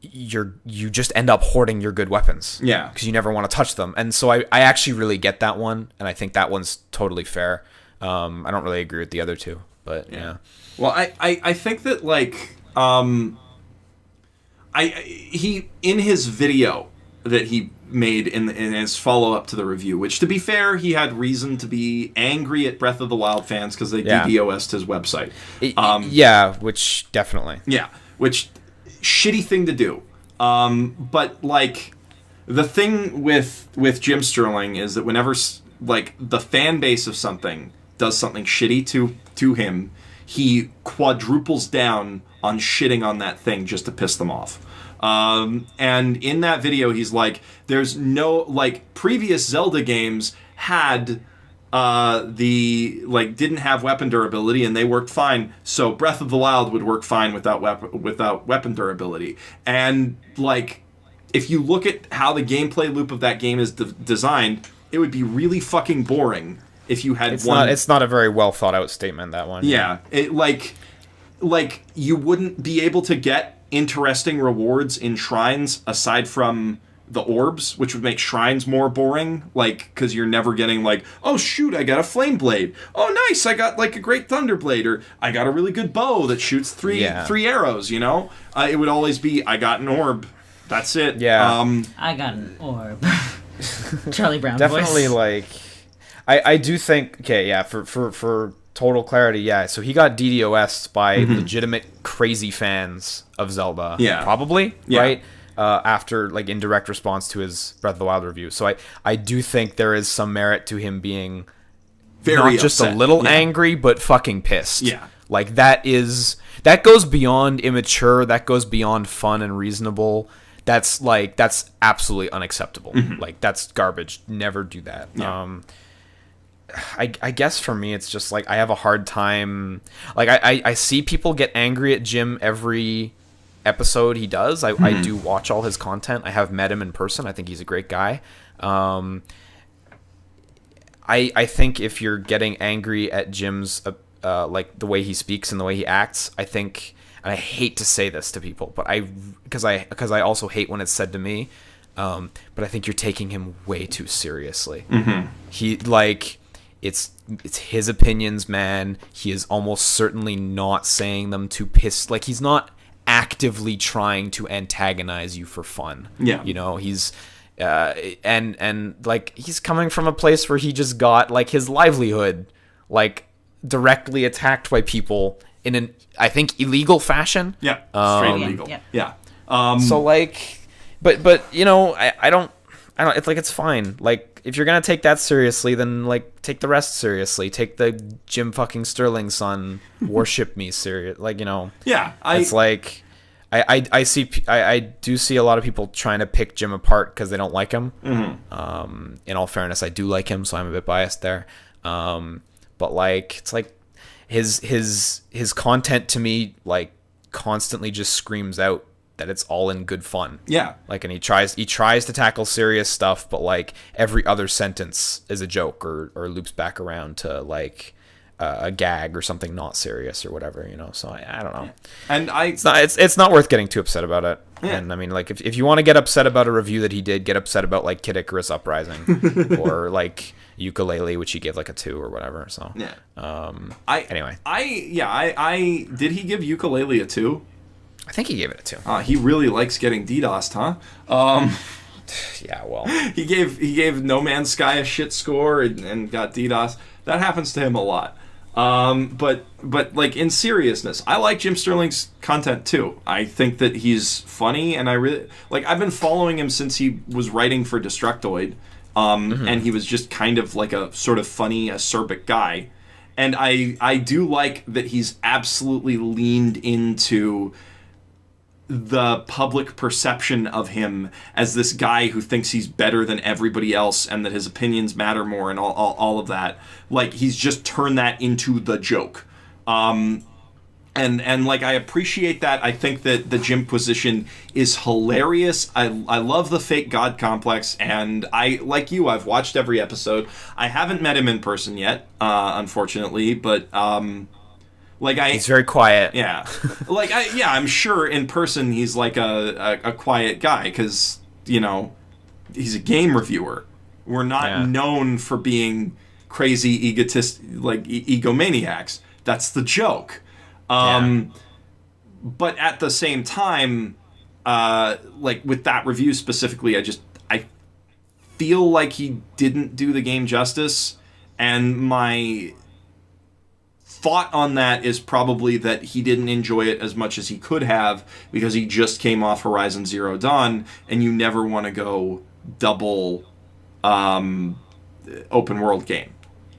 you just end up hoarding your good weapons, because you never want to touch them. And so I actually really get that one, and I think that one's totally fair. I don't really agree with the other two, but yeah. Well, I think that he in his video that he made in his follow-up to the review, which, to be fair, he had reason to be angry at Breath of the Wild fans because they DDoS'd his website. Which definitely. Yeah, which, shitty thing to do. But, the thing with Jim Sterling is that whenever, the fan base of something does something shitty to him, he quadruples down on shitting on that thing just to piss them off. And in that video, he's like, there's no, like, previous Zelda games had didn't have weapon durability and they worked fine, so Breath of the Wild would work fine without weapon durability. And, like, if you look at how the gameplay loop of that game is designed, it would be really fucking boring if you had It's not a very well thought out statement, that one. Yeah, it like you wouldn't be able to get interesting rewards in shrines aside from the orbs, which would make shrines more boring, like, because you're never getting, like, oh shoot, I got a flame blade, oh nice, I got, like, a great thunder blade, or I got a really good bow that shoots three arrows, you know? It would always be, I got an orb, that's it. Yeah. I got an orb. Charlie Brown definitely voice. Like, I do think, okay, yeah, for total clarity, yeah, so he got DDoS'd by legitimate crazy fans of Zelda. Yeah. Probably, right? After, like, in direct response to his Breath of the Wild review. So I do think there is some merit to him being very not just upset. a little angry, but fucking pissed. Yeah. Like, that goes beyond immature, that goes beyond fun and reasonable. That's absolutely unacceptable. Like, that's garbage. Never do that. Yeah. I guess for me, it's just, like, I have a hard time. Like, I see people get angry at Jim every episode he does. I do watch all his content. I have met him in person. I think he's a great guy. I think if you're getting angry at Jim's like the way he speaks and the way he acts, I think, and I hate to say this to people, but because I also hate when it's said to me, but I think you're taking him way too seriously. He, like, it's his opinions, man. He is almost certainly not saying them to piss. Like, he's not actively trying to antagonize you for fun. Yeah. You know, he's and like, he's coming from a place where he just got, like, his livelihood, like, directly attacked by people in an, I think, illegal fashion. Yeah. Straight illegal. Yeah. So, like, but you know, I don't it's like, it's fine. Like, if you're gonna take that seriously, then, like, take the rest seriously. Take the Jim fucking Sterling son worship me serious. Like, you know. Yeah. It's like, I do see a lot of people trying to pick Jim apart because they don't like him. In all fairness, I do like him, so I'm a bit biased there. But, like, it's like his content to me, like, constantly just screams out that it's all in good fun. Yeah. Like, and he tries to tackle serious stuff, but, like, every other sentence is a joke or loops back around to, like, a gag or something not serious or whatever, you know. So I don't know. And it's not worth getting too upset about it. Yeah. And I mean, like, if you want to get upset about a review that he did, get upset about, like, Kid Icarus Uprising or, like, Ukulele, which he gave, like, a 2 or whatever. So yeah. Anyway, I did he give Ukulele a 2? I think he gave it a 2. He really likes getting DDoS'd, huh? Yeah, well, he gave No Man's Sky a shit score and got DDoS. That happens to him a lot. But like, in seriousness, I like Jim Sterling's content too. I think that he's funny, and I really like. I've been following him since he was writing for Destructoid, and he was just kind of like a sort of funny, acerbic guy. And I do like that he's absolutely leaned into the public perception of him as this guy who thinks he's better than everybody else and that his opinions matter more and all of that. Like, he's just turned that into the joke. And like, I appreciate that. I think that the Jimquisition is hilarious. I love the fake god complex, and like you, I've watched every episode. I haven't met him in person yet, unfortunately, but like, he's very quiet. Yeah. Like, I'm sure in person he's like a quiet guy because, you know, he's a game reviewer. We're not known for being crazy egomaniacs. That's the joke. But at the same time, like, with that review specifically, I feel like he didn't do the game justice, and my thought on that is probably that he didn't enjoy it as much as he could have because he just came off Horizon Zero Dawn, and you never want to go double open world game.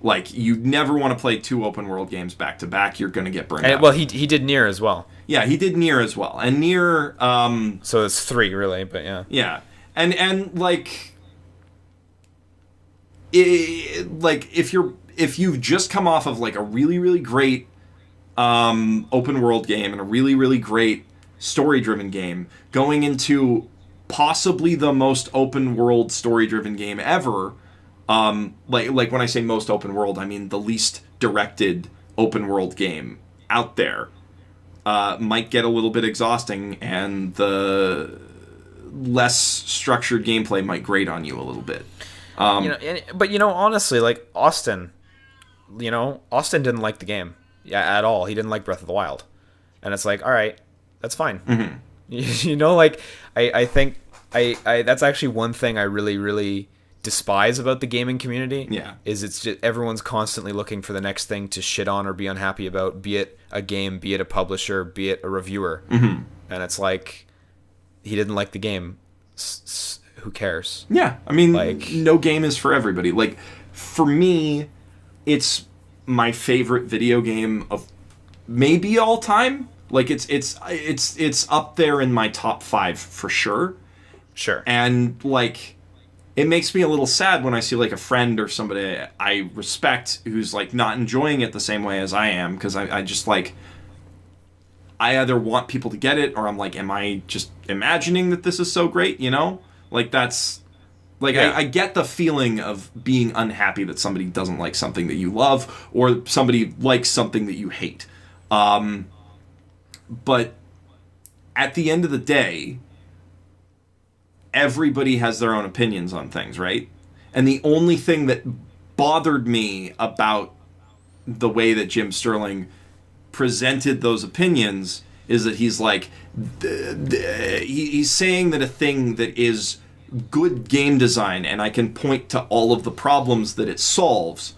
Like, you never want to play 2 open world games back to back. You're going to get burned out. Well, he did Nier as well. Yeah, he did Nier as well. And Nier... so it's 3, really, but yeah. Yeah. And like... if you've just come off of, like, a really, really great open world game and a really, really great story-driven game, going into possibly the most open world story-driven game ever... like when I say most open world, I mean the least directed open world game out there, might get a little bit exhausting, and the less structured gameplay might grate on you a little bit. But honestly, like Austin didn't like the game at all. He didn't like Breath of the Wild, and it's like, all right, that's fine. Like I think I that's actually one thing I really, really despise about the gaming community. Is it's just everyone's constantly looking for the next thing to shit on or be unhappy about, be it a game, be it a publisher, be it a reviewer. And it's like, he didn't like the game, who cares? Yeah, I mean, like, no game is for everybody. Like, for me, it's my favorite video game of maybe all time. Like, it's up there in my top 5 for sure. And like, it makes me a little sad when I see, like, a friend or somebody I respect who's, like, not enjoying it the same way as I am, because I just, like... I either want people to get it, or I'm like, am I just imagining that this is so great, Like, that's... Like, yeah. I get the feeling of being unhappy that somebody doesn't like something that you love, or somebody likes something that you hate. But at the end of the day... everybody has their own opinions on things, right? And the only thing that bothered me about the way that Jim Sterling presented those opinions is that he's like, he's saying that a thing that is good game design, and I can point to all of the problems that it solves,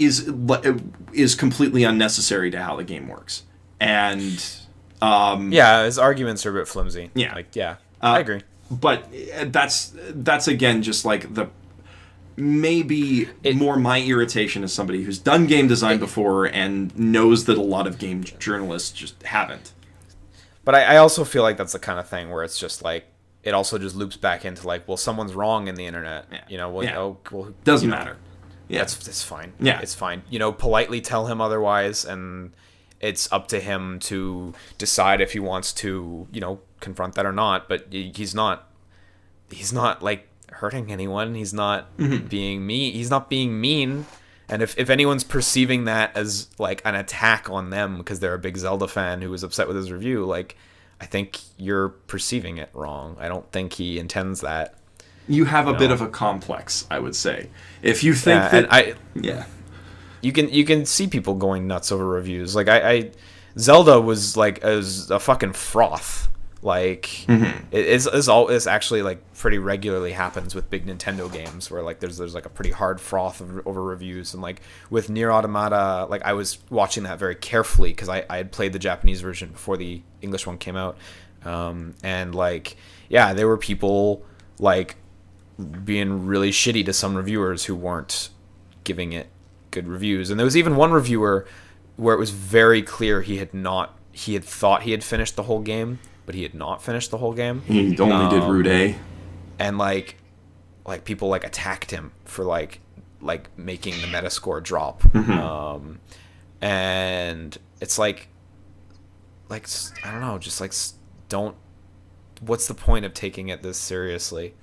is completely unnecessary to how the game works. And... his arguments are a bit flimsy. Yeah. I agree. But that's again just like the more my irritation as somebody who's done game design before and knows that a lot of game journalists just haven't. But I also feel like that's the kind of thing where it's just like, it also just loops back into like, well, someone's wrong in the internet. Doesn't matter. Yeah, that's fine. Yeah, it's fine. Politely tell him otherwise, and it's up to him to decide if he wants to, confront that or not. But he's not like hurting anyone. He's not being mean. He's not being mean. And if anyone's perceiving that as like an attack on them because they're a big Zelda fan who was upset with his review, like, I think you're perceiving it wrong. I don't think he intends that. You have a bit of a complex, I would say. If you think that... You can see people going nuts over reviews. Like, Zelda was like a fucking froth. Like, it's actually like pretty regularly happens with big Nintendo games where like there's like a pretty hard froth over reviews. And like with Nier Automata, like I was watching that very carefully because I had played the Japanese version before the English one came out. And like, yeah, there were people like being really shitty to some reviewers who weren't giving it good reviews. And there was even one reviewer where it was very clear he had thought he had finished the whole game, but he had not finished the whole game. He only did Route A. And like people like attacked him for like making the Metascore drop. And it's like I don't know, just like don't. What's the point of taking it this seriously?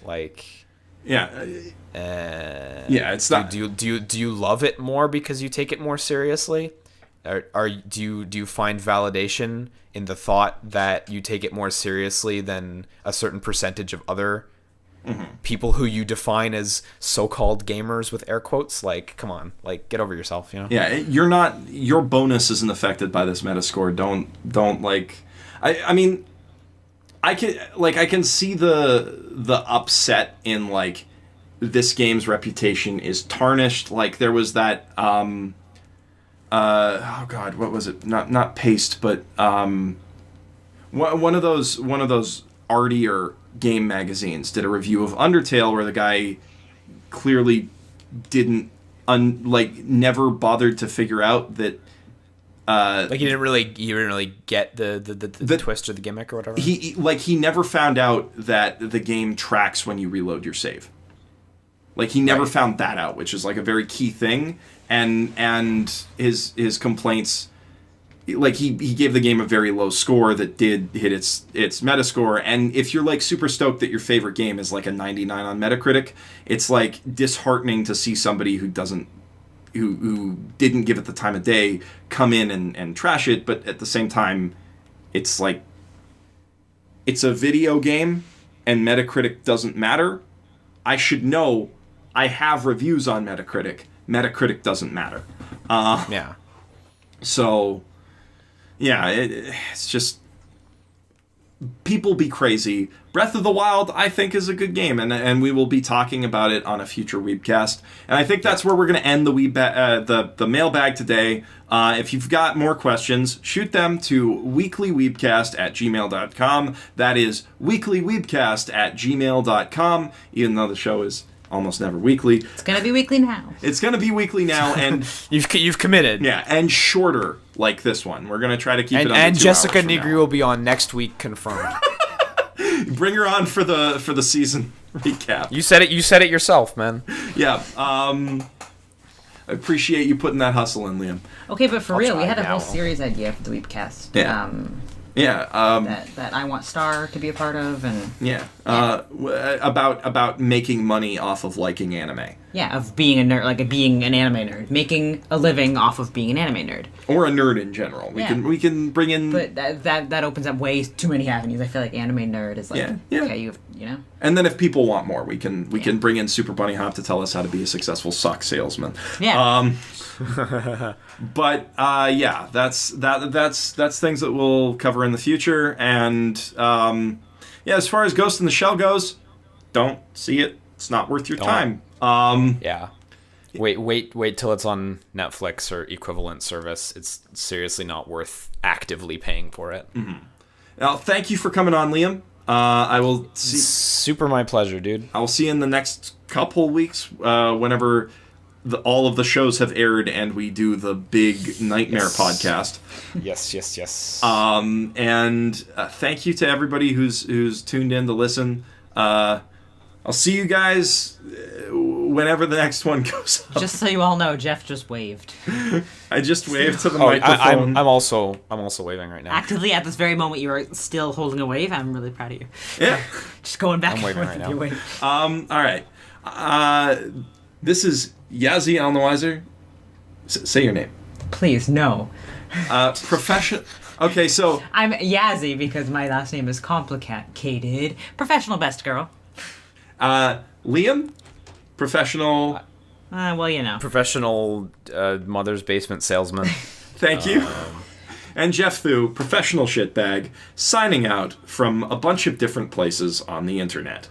Like, it's not. Do you love it more because you take it more seriously? Do you find validation in the thought that you take it more seriously than a certain percentage of other people who you define as so-called gamers with air quotes? Like, come on, like, get over yourself, Yeah, you're not. Your bonus isn't affected by this Metascore. Don't like. I mean, I can see the upset in like this game's reputation is tarnished. Like there was that. Oh God, what was it? Not Paste, but one of those artier game magazines did a review of Undertale where the guy clearly didn't never bothered to figure out that. Like you didn't really get the twist or the gimmick or whatever. He never found out that the game tracks when you reload your save. Like he never found that out, which is like a very key thing. And his complaints, like he gave the game a very low score that did hit its Metascore. And if you're like super stoked that your favorite game is like a 99 on Metacritic, it's like disheartening to see somebody who didn't give it the time of day come in and trash it. But at the same time, it's like it's a video game and Metacritic doesn't matter. I should know. I have reviews on Metacritic. Metacritic doesn't matter. Yeah. So, yeah, it's just people be crazy. Breath of the Wild, I think, is a good game, and we will be talking about it on a future Weebcast. And I think that's where we're going to end the mailbag today. If you've got more questions, shoot them to weeklyweebcast@gmail.com. That is weeklyweebcast@gmail.com, even though the show is almost never weekly. It's going to be weekly now. It's going to be weekly now, and you've committed. Yeah, and shorter like this one. We're going to try to keep it under 2 And Jessica hours from Negri now. will be on next week, confirmed. Bring her on for the season recap. You said it yourself, man. Yeah. I appreciate you putting that hustle in, Liam. Okay, but for real, we had a now. whole series idea for the Weebcast. Yeah. That I want Star to be a part of, and about making money off of liking anime. Yeah, of being a nerd, like being an anime nerd, making a living off of being an anime nerd, or a nerd in general. We can bring in, but that opens up way too many avenues. I feel like anime nerd is like okay, you know. And then if people want more, we can bring in Super Bunny Hop to tell us how to be a successful sock salesman. Yeah. But that's things that we'll cover in the future. And as far as Ghost in the Shell goes, don't see it. It's not worth your time. Yeah. Wait till it's on Netflix or equivalent service. It's seriously not worth actively paying for it. Mm-hmm. Now, thank you for coming on, Liam. I will see. Super my pleasure, dude. I will see you in the next couple weeks, whenever all of the shows have aired and we do the big Nightmare podcast. Yes. And thank you to everybody who's tuned in to listen. I'll see you guys whenever the next one goes up. Just so you all know, Jeff just waved. I just waved to the microphone. I'm also waving right now. Actively, at this very moment, you are still holding a wave. I'm really proud of you. Yeah. Just going back I'm and waving forth right with now. your wave. All right. This is Yazzie Alnawizer. Say your name. Please, no. Okay, so I'm Yazzie because my last name is complicated. Professional best girl. Liam, professional. Well, you know. Professional mother's basement salesman. Thank you. And Jeff Thu, professional shitbag, signing out from a bunch of different places on the internet.